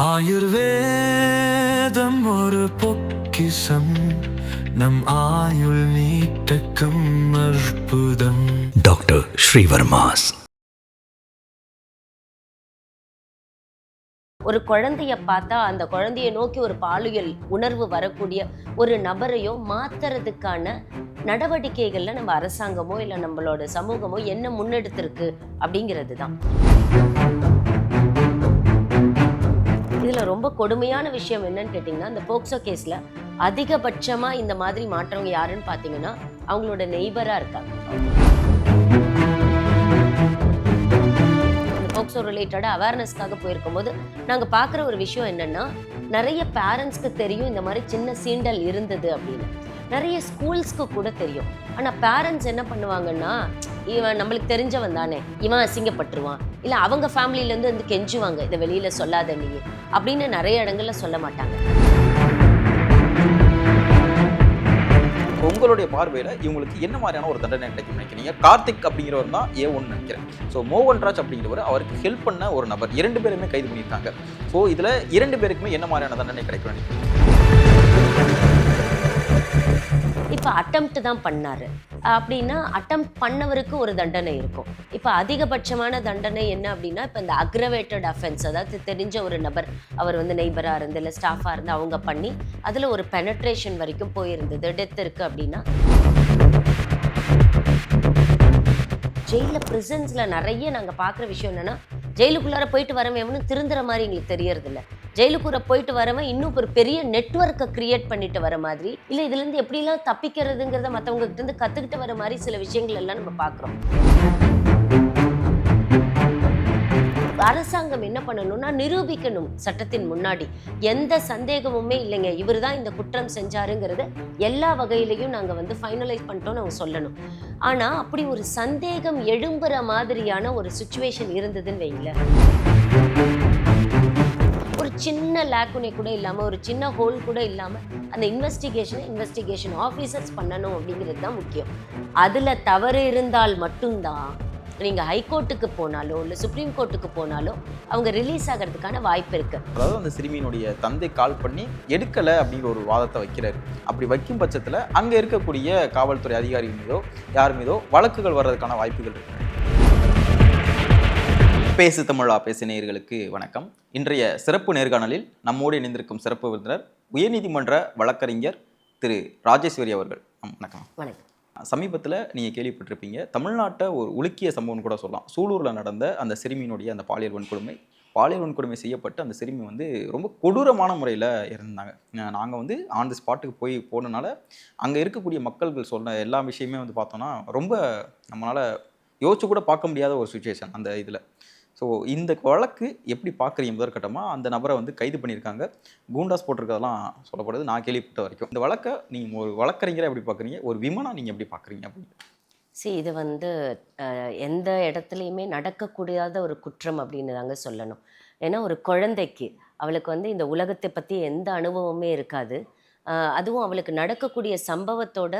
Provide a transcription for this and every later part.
ஆயுர்வேதம் ஒரு பொக்கிஷம், நம் ஆயுள் நீட்டக்கும் அற்புதம். டாக்டர் ஸ்ரீவர்மாஸ். ஒரு குழந்தைய பார்த்தா அந்த குழந்தைய நோக்கி ஒரு பாலியல் உணர்வு வரக்கூடிய ஒரு நபரையோ மாத்துறதுக்கான நடவடிக்கைகள்ல நம்ம அரசாங்கமோ இல்லை நம்மளோட சமூகமோ என்ன முன்னெடுத்திருக்கு அப்படிங்கிறது தான். இதுல ரொம்ப கொடுமையான விஷயம் என்னன்னு கேட்டீங்கன்னா, இந்த போக்சோ கேஸ்ல அதிகபட்சமா இந்த மாதிரி மாற்றவங்க யாருன்னு பாத்தீங்கன்னா அவங்களோட நெய்பரா இருக்காங்க. போக்சோ ரிலேட்டடாக அவேர்னஸ்க்காக போயிருக்கும் போது நாங்கள் பார்க்குற ஒரு விஷயம் என்னென்னா, நிறைய பேரண்ட்ஸ்க்கு தெரியும் இந்த மாதிரி சின்ன சீண்டல் இருந்தது அப்படின்னு. நிறைய ஸ்கூல்ஸ்க்கு கூட தெரியும். ஆனால் பேரண்ட்ஸ் என்ன பண்ணுவாங்கன்னா, இவன் நம்மளுக்கு தெரிஞ்சவன் தானே, இவன் அசிங்கப்பட்டுருவான், இல்லை அவங்க ஃபேமிலியிலேருந்து வந்து கெஞ்சுவாங்க, இதை வெளியில் சொல்லாத நீ அப்படின்னு நிறைய இடங்கள்ல சொல்ல மாட்டாங்க. உங்களுடைய பார்வையில் இவங்களுக்கு என்ன மாதிரியான ஒரு தண்டனை கிடைக்கும் நினைக்கிறீங்க? கார்த்திக் அப்படிங்கிறவர் தான் A1 நினைக்கிறேன். ஸோ மோகன்ராஜ் அப்படிங்கிறவர் அவருக்கு ஹெல்ப் பண்ண ஒரு நபர், 2 பேருமே கைது பண்ணியிருக்காங்க. ஸோ இதில் 2 பேருக்குமே என்ன மாதிரியான தண்டனை கிடைக்கும் நினைக்கிறீங்க? இப்போ அட்டெம்ப்ட் தான் பண்ணாரு அப்படின்னா, அட்டெம்ப்ட் பண்ணவருக்கு ஒரு தண்டனை இருக்கும். இப்போ அதிகபட்சமான தண்டனை என்ன அப்படின்னா, இப்போ இந்த அக்ரவேட்டட் அஃபென்ஸ், அதாவது தெரிஞ்ச ஒரு நபர், அவர் வந்து நெய்பராக இருந்து இல்லை ஸ்டாஃபாக இருந்து அவங்க பண்ணி அதில் ஒரு பெனட்ரேஷன் வரைக்கும் போயிருந்தது, டெத் இருக்குது அப்படின்னா, ஜெயிலில் ப்ரிசன்ஸில் நிறைய நாங்கள் பார்க்குற விஷயம் என்னென்னா, ஜெயிலுக்குள்ளார போயிட்டு வரவன் எவனும் திருந்துற மாதிரி எங்களுக்கு தெரியறதில்ல. ஜெயிலுக்குள்ள போயிட்டு வரவன் இன்னும் ஒரு பெரிய நெட்வொர்க்கை கிரியேட் பண்ணிட்டு வர மாதிரி, இல்லை இதுலேருந்து எப்படிலாம் தப்பிக்கிறதுங்கிறத மற்றவங்க கிட்ட இருந்து கற்றுக்கிட்டு வர மாதிரி சில விஷயங்கள் எல்லாம் நம்ம பார்க்குறோம். அரசாங்கம் என்ன பண்ணணும்னா, நிரூபிக்கணும் சட்டத்தின் முன்னாடி, எந்த சந்தேகமுமே இல்லைங்க இவர் தான் இந்த குற்றம் செஞ்சாருங்கிறத எல்லா வகையிலையும் நாங்கள் வந்து ஃபைனலைஸ் பண்ணிட்டோம்னு அவங்க சொல்லணும். ஆனால் அப்படி ஒரு சந்தேகம் எழும்புற மாதிரியான ஒரு சுச்சுவேஷன் இருந்ததுன்னு வைங்களேன், ஒரு சின்ன லேக்குனை கூட இல்லாமல், ஒரு சின்ன ஹோல் கூட இல்லாமல் அந்த இன்வெஸ்டிகேஷன் ஆஃபீஸர்ஸ் பண்ணணும் அப்படிங்கிறது தான் முக்கியம். அதில் தவறு இருந்தால் மட்டும்தான் நீங்கள் ஹைகோர்ட்டுக்கு போனாலோ இல்லை சுப்ரீம் கோர்ட்டுக்கு போனாலோ அவங்க ரிலீஸ் ஆகிறதுக்கான வாய்ப்பு இருக்கு. அதாவது அந்த சிறுமியினுடைய தந்தை கால் பண்ணி எடுக்கலை அப்படிங்கிற ஒரு வாதத்தை வைக்கிறாரு. அப்படி வைக்கும் பட்சத்தில் அங்கே இருக்கக்கூடிய காவல்துறை அதிகாரிகள் மீதோ யார் மீதோ வழக்குகள் வர்றதுக்கான வாய்ப்புகள் இருக்கு. பேசு தமிழா பேசு நேயர்களுக்கு வணக்கம். இன்றைய சிறப்பு நேர்காணலில் நம்மோடு இணைந்திருக்கும் சிறப்பு விருந்தினர் உயர்நீதிமன்ற வழக்கறிஞர் திரு ராஜேஸ்வரி அவர்கள். வணக்கம். வணக்கம். சமீபத்தில் நீங்கள் கேள்விப்பட்டிருப்பீங்க, தமிழ்நாட்டை ஒரு உலுக்கிய சம்பவம்னு கூட சொல்லலாம். சூலூரில் நடந்த அந்த சிறுமியினுடைய அந்த பாலியல் வன்கொடுமை செய்யப்பட்டு அந்த சிறுமி வந்து ரொம்ப கொடூரமான முறையில் இறந்தாங்க. நாங்கள் வந்து ஆன் தி ஸ்பாட்டுக்கு போனனால அங்கே இருக்கக்கூடிய மக்கள்கள் சொன்ன எல்லா விஷயமே வந்து பார்த்தோன்னா ரொம்ப நம்மளால் யோசிச்சு கூட பார்க்க முடியாத ஒரு சுச்சுவேஷன் அந்த இதில். ஸோ இந்த வழக்கு எப்படி பார்க்குறீங்க? முதற்கட்டமாக அந்த நபரை வந்து கைது பண்ணியிருக்காங்க, கூண்டாஸ் போட்டிருக்கதெல்லாம் சொல்லப்படுது நான் கேள்விப்பட்ட வரைக்கும். இந்த வழக்கை நீங்கள் ஒரு வழக்கறிஞரை எப்படி பார்க்குறீங்க, ஒரு விமனா நீங்கள் எப்படி பார்க்குறீங்க அப்படின்னு? இது வந்து எந்த இடத்துலையுமே நடக்கக்கூடாத ஒரு குற்றம் அப்படின்னு தாங்க சொல்லணும். ஏன்னா ஒரு குழந்தைக்கு, அவளுக்கு வந்து இந்த உலகத்தை பற்றி எந்த அனுபவமே இருக்காது. அதுவும் அவளுக்கு நடக்கக்கூடிய சம்பவத்தோட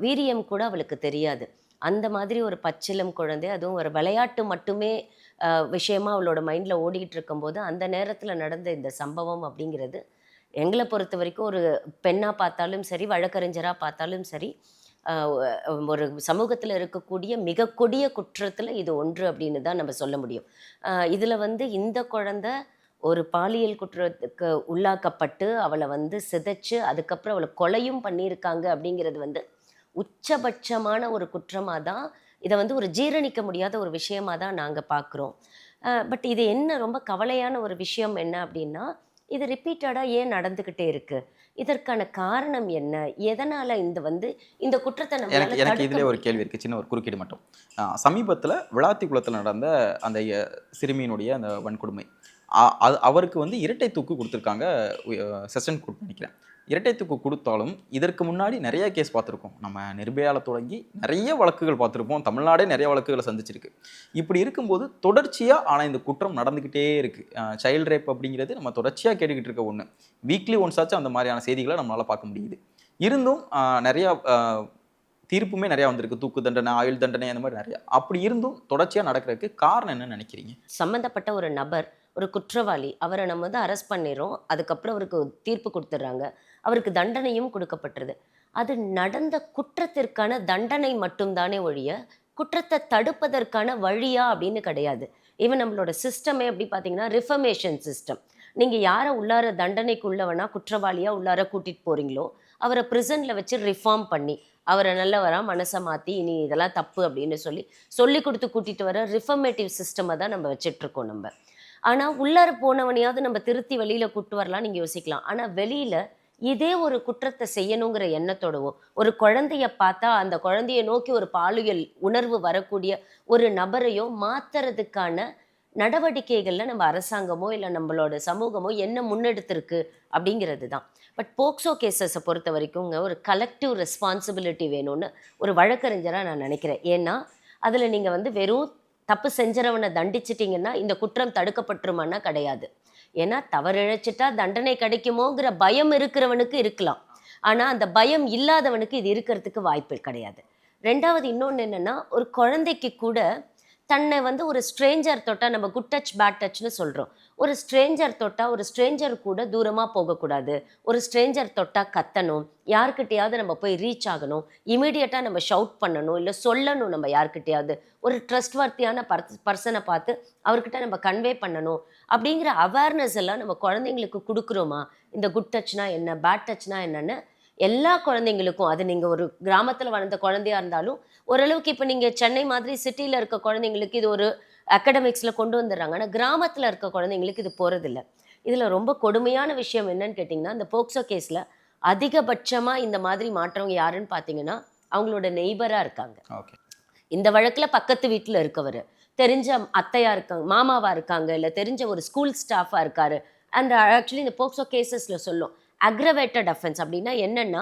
வீரியம் கூட அவளுக்கு தெரியாது. அந்த மாதிரி ஒரு பச்சிலம் குழந்தை, அதுவும் ஒரு விளையாட்டு மட்டுமே விஷயமா அவளோட மைண்டில் ஓடிக்கிட்டு இருக்கும்போது அந்த நேரத்தில் நடந்த இந்த சம்பவம் அப்படிங்கிறது எங்களை பொறுத்த வரைக்கும் ஒரு பெண்ணாக பார்த்தாலும் சரி, வழக்கறிஞராக பார்த்தாலும் சரி, ஒரு சமூகத்தில் இருக்கக்கூடிய மிக கொடிய குற்றத்தில் இது ஒன்று அப்படின்னு தான் நம்ம சொல்ல முடியும். இதில் வந்து இந்த குழந்தை ஒரு பாலியல் குற்றத்துக்கு உள்ளாக்கப்பட்டு அவளை வந்து சிதைச்சு அதுக்கப்புறம் அவளை கொலையும் பண்ணியிருக்காங்க அப்படிங்கிறது வந்து உச்சபட்சமான ஒரு குற்றமாக தான், இதை வந்து ஒரு ஜீரணிக்க முடியாத ஒரு விஷயமாக தான் நாங்கள் பார்க்குறோம். பட் இது என்ன ரொம்ப கவலையான ஒரு விஷயம் என்ன அப்படின்னா, இது ரிப்பீட்டடாக ஏன் நடந்துக்கிட்டே இருக்குது, இதற்கான காரணம் என்ன, எதனால் இந்த குற்றத்தை நம்ம எனக்கு இதிலே ஒரு கேள்வி இருக்குது, சின்ன ஒரு குறுக்கீடு மட்டும். சமீபத்தில் விளாத்திக்குளத்தில் நடந்த அந்த சிறுமியினுடைய அந்த வன்கொடுமை, அவருக்கு வந்து இரட்டை தூக்கு கொடுத்துருக்காங்க செஷன் கோர்ட் நினைக்கிறேன். இரட்டை தூக்கு கொடுத்தாலும் இதற்கு முன்னாடி நிறைய கேஸ் பார்த்துருக்கோம். நம்ம நிர்பயாவில் தொடங்கி நிறைய வழக்குகள் பார்த்துருப்போம். தமிழ்நாடே நிறைய வழக்குகளை சந்திச்சிருக்கு. இப்படி இருக்கும்போது தொடர்ச்சியாக ஆனால் இந்த குற்றம் நடந்துக்கிட்டே இருக்குது. சைல்டு ரேப் அப்படிங்கிறது நம்ம தொடர்ச்சியாக கேட்டுக்கிட்டு இருக்க ஒன்று. வீக்லி ஒன்ஸாச்சும் அந்த மாதிரியான செய்திகளை நம்மளால் பார்க்க முடியுது. இருந்தும் நிறையா தீர்ப்புமே நிறையா வந்திருக்கு, தூக்கு தண்டனை, ஆயுள் தண்டனை, அந்த மாதிரி நிறையா. அப்படி இருந்தும் தொடர்ச்சியாக நடக்கிறதுக்கு காரணம் என்னன்னு நினைக்கிறீங்க? சம்மந்தப்பட்ட ஒரு நபர் ஒரு குற்றவாளி, அவரை நம்ம வந்து அரெஸ்ட் பண்ணிடுறோம், அதுக்கப்புறம் அவருக்கு தீர்ப்பு கொடுத்துட்றாங்க, அவருக்கு தண்டனையும் கொடுக்கப்பட்டுருது. அது நடந்த குற்றத்திற்கான தண்டனை மட்டும்தானே ஒழிய குற்றத்தை தடுப்பதற்கான வழியா அப்படின்னு கிடையாது. ஈவன் நம்மளோட சிஸ்டமே எப்படி பார்த்தீங்கன்னா ரிஃபர்மேஷன் சிஸ்டம். நீங்கள் யாரை உள்ளார தண்டனைக்கு உள்ளவனா குற்றவாளியா உள்ளார கூட்டிகிட்டு போகிறீங்களோ அவரை ப்ரிசனில் வச்சு ரிஃபார்ம் பண்ணி அவரை நல்லவரா மனசை மாற்றி இனி இதெல்லாம் தப்பு அப்படின்னு சொல்லி கொடுத்து கூட்டிகிட்டு வர ரிஃபர்மேட்டிவ் சிஸ்டமை தான் நம்ம வச்சிட்ருக்கோம் நம்ம. ஆனால் உள்ளார போனவனையாவது நம்ம திருத்தி வெளியில் கூட்டு வரலாம் நீங்கள் யோசிக்கலாம். ஆனால் வெளியில் இதே ஒரு குற்றத்தை செய்யணுங்கிற எண்ணத்தோடவோ ஒரு குழந்தைய பார்த்தா அந்த குழந்தைய நோக்கி ஒரு பாலியல் உணர்வு வரக்கூடிய ஒரு நபரையோ மாத்துறதுக்கான நடவடிக்கைகளில் நம்ம அரசாங்கமோ இல்லை நம்மளோட சமூகமோ என்ன முன்னெடுத்திருக்கு அப்படிங்கிறது தான். பட் போக்சோ கேசஸை பொறுத்த வரைக்கும்ங்க ஒரு கலெக்டிவ் ரெஸ்பான்சிபிலிட்டி வேணும்னு ஒரு வழக்கறிஞராக நான் நினைக்கிறேன். ஏன்னா அதில் நீங்கள் வந்து வெறும் தப்பு செஞ்சறவனை தண்டிச்சிட்டிங்கன்னா இந்த குற்றம் தடுக்கப்பட்டுருமான்னா கிடையாது. ஏன்னா தவறிழைச்சிட்டா தண்டனை கிடைக்குமோங்கிற பயம் இருக்கிறவனுக்கு இருக்கலாம், ஆனால் அந்த பயம் இல்லாதவனுக்கு இது இருக்கிறதுக்கு வாய்ப்பு கிடையாது. ரெண்டாவது இன்னொன்று என்னென்னா ஒரு குழந்தைக்கு கூட தன்னை வந்து ஒரு ஸ்ட்ரேஞ்சர் தொட்டால் நம்ம குட் டச் பேட் டச்னு சொல்கிறோம். ஒரு ஸ்ட்ரேஞ்சர் தொட்டால் ஒரு ஸ்ட்ரேஞ்சர் கூட தூரமாக போகக்கூடாது, ஒரு ஸ்ட்ரேஞ்சர் தொட்டால் கத்தணும், யார்கிட்டையாவது நம்ம போய் ரீச் ஆகணும், இமீடியட்டாக நம்ம ஷவுட் பண்ணணும், இல்லை சொல்லணும் நம்ம யார்கிட்டையாவது ஒரு ட்ரஸ்ட்வர்த்தியான பர்சனை பார்த்து அவர்கிட்ட நம்ம கன்வே பண்ணணும் அப்படிங்கிற அவேர்னஸ் எல்லாம் நம்ம குழந்தைங்களுக்கு கொடுக்குறோமா? இந்த குட் டச்னா என்ன, பேட் டச்னா என்னன்னு எல்லா குழந்தைங்களுக்கும், அது நீங்கள் ஒரு கிராமத்தில் வளர்ந்த குழந்தையா இருந்தாலும் ஓரளவுக்கு இப்போ நீங்கள் சென்னை மாதிரி சிட்டியில் இருக்க குழந்தைங்களுக்கு இது ஒரு அகடமிக்ஸில் கொண்டு வந்துடுறாங்க. ஆனால் கிராமத்தில் இருக்க குழந்தைங்களுக்கு இது போகிறதில்ல. இதில் ரொம்ப கொடுமையான விஷயம் என்னன்னு கேட்டிங்கன்னா இந்த போக்சோ கேஸில் அதிகபட்சமாக இந்த மாதிரி மாற்றவங்க யாருன்னு பார்த்தீங்கன்னா அவங்களோட நெய்பராக இருக்காங்க. ஓகே. இந்த வழக்கில் பக்கத்து வீட்டில் இருக்கவர், தெரிஞ்ச அத்தையாக இருக்காங்க, மாமாவாக இருக்காங்க, இல்லை தெரிஞ்ச ஒரு ஸ்கூல் ஸ்டாஃபாக இருக்கார். அண்ட் ஆக்சுவலி இந்த போக்சோ கேசஸில் சொல்லும் அக்ரவேட்டட் அஃபென்ஸ் அப்படின்னா என்னென்னா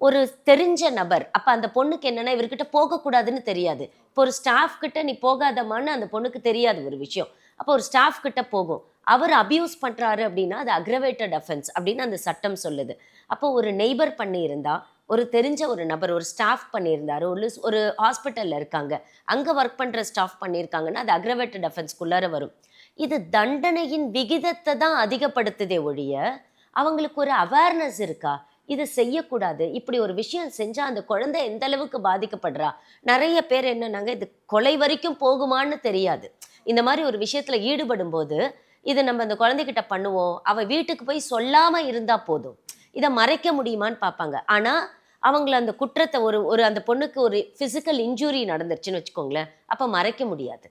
ஒரு தெரிஞ்ச நபர். அப்போ அந்த பொண்ணுக்கு என்னென்னா இவர்கிட்ட போகக்கூடாதுன்னு தெரியாது. இப்போ ஒரு ஸ்டாஃப் கிட்ட நீ போகாதமான்னு அந்த பொண்ணுக்கு தெரியாது ஒரு விஷயம். அப்போ ஒரு ஸ்டாஃப் கிட்ட போகும், அவர் அபியூஸ் பண்ணுறாரு அப்படின்னா அது அக்ரவேட்டட் அஃபென்ஸ் அப்படின்னு அந்த சட்டம் சொல்லுது. அப்போ ஒரு நெய்பர் பண்ணியிருந்தா, ஒரு தெரிஞ்ச ஒரு நபர் ஒரு ஸ்டாஃப் பண்ணியிருந்தாரு, ஒரு ஹாஸ்பிட்டலில் இருக்காங்க, அங்கே ஒர்க் பண்ணுற ஸ்டாஃப் பண்ணியிருக்காங்கன்னா அது அக்ரவேட்டட் அஃபென்ஸ்குள்ளார வரும். இது தண்டனையின் விகிதத்தை தான் அதிகப்படுத்துதே ஒழிய அவங்களுக்கு ஒரு அவேர்னஸ் இருக்கா இது செய்யக்கூடாது, இப்படி ஒரு விஷயம் செஞ்சால் அந்த குழந்தை எந்த அளவுக்கு பாதிக்கப்படுறா. நிறைய பேர் என்னன்னாங்க இது கொலை வரைக்கும் போகுமான்னு தெரியாது. இந்த மாதிரி ஒரு விஷயத்தில் ஈடுபடும் போது இதை நம்ம அந்த குழந்தைகிட்ட பண்ணுவோம், அவள் வீட்டுக்கு போய் சொல்லாமல் இருந்தால் போதும், இதை மறைக்க முடியுமான்னு பார்ப்பாங்க. ஆனால் அவங்கள அந்த குற்றத்தை ஒரு அந்த பொண்ணுக்கு ஒரு ஃபிசிக்கல் இன்ஜுரி நடந்துருச்சுன்னு வச்சுக்கோங்களேன், அப்போ மறைக்க முடியாது,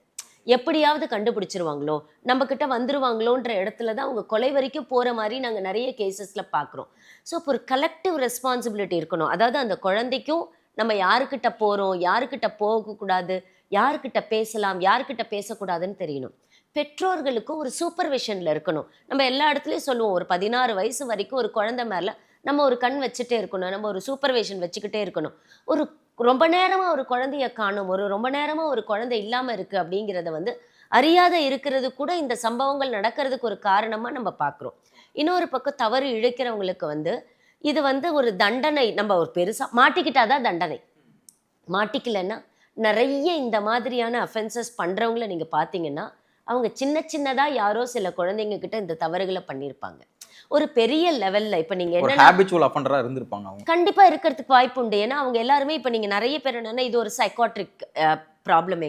எப்படியாவது கண்டுபிடிச்சிருவாங்களோ நம்மக்கிட்ட வந்துருவாங்களோன்ற இடத்துல தான் அவங்க கொலை வரைக்கும் போகிற மாதிரி நாங்கள் நிறைய கேசஸில் பார்க்குறோம். ஸோ இப்போ ஒரு கலெக்டிவ் ரெஸ்பான்சிபிலிட்டி இருக்கணும். அதாவது அந்த குழந்தைக்கும் நம்ம யாருக்கிட்ட போகிறோம், யாருக்கிட்ட போகக்கூடாது, யாருக்கிட்ட பேசலாம், யாருக்கிட்ட பேசக்கூடாதுன்னு தெரியணும். பெற்றோர்களுக்கும் ஒரு சூப்பர்விஷனில் இருக்கணும். நம்ம எல்லா இடத்துலையும் சொல்லுவோம் ஒரு 16 வயசு வரைக்கும் ஒரு குழந்தை மேலே நம்ம ஒரு கண் வச்சுட்டே இருக்கணும், நம்ம ஒரு சூப்பர்விஷன் வச்சுக்கிட்டே இருக்கணும். ஒரு ரொம்ப நேரமாக ஒரு குழந்தைய காணும், ரொம்ப நேரமாக ஒரு குழந்தை இல்லாமல் இருக்குது அப்படிங்கிறத வந்து அறியாத இருக்கிறது கூட இந்த சம்பவங்கள் நடக்கிறதுக்கு ஒரு காரணமாக நம்ம பார்க்குறோம். இன்னொரு பக்கம் தவறு இழைக்கிறவங்களுக்கு வந்து இது வந்து ஒரு தண்டனை, நம்ம ஒரு பெருசாக மாட்டிக்கிட்டாதான் தண்டனை, மாட்டிக்கலைன்னா நிறைய இந்த மாதிரியான அஃபென்சஸ் பண்ணுறவங்கள நீங்கள் பார்த்தீங்கன்னா அவங்க சின்னதாக யாரோ சில குழந்தைங்க கிட்ட இந்த தவறுகளை பண்ணியிருப்பாங்க. ஒரு பெரிய லெவலில் இப்போ நீங்கள் என்ன ஹேபிச்சுவல் அஃபெண்டரா இருந்திருப்பாங்க அவங்க, கண்டிப்பாக இருக்கிறதுக்கு வாய்ப்பு உண்டு. ஏன்னா அவங்க எல்லாருமே இப்போ நீங்கள் நிறைய பேர் என்னென்னா இது ஒரு சைக்காட்ரிக் ப்ராப்ளம்,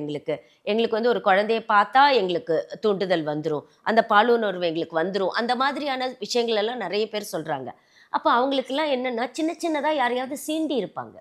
எங்களுக்கு வந்து ஒரு குழந்தைய பார்த்தா எங்களுக்கு தூண்டுதல் வந்துடும், அந்த பாலுணர்வு எங்களுக்கு வந்துடும், அந்த மாதிரியான விஷயங்கள் எல்லாம் நிறைய பேர் சொல்கிறாங்க. அப்போ அவங்களுக்கெல்லாம் என்னென்னா சின்னதாக யாரையாவது சீண்டி இருப்பாங்க,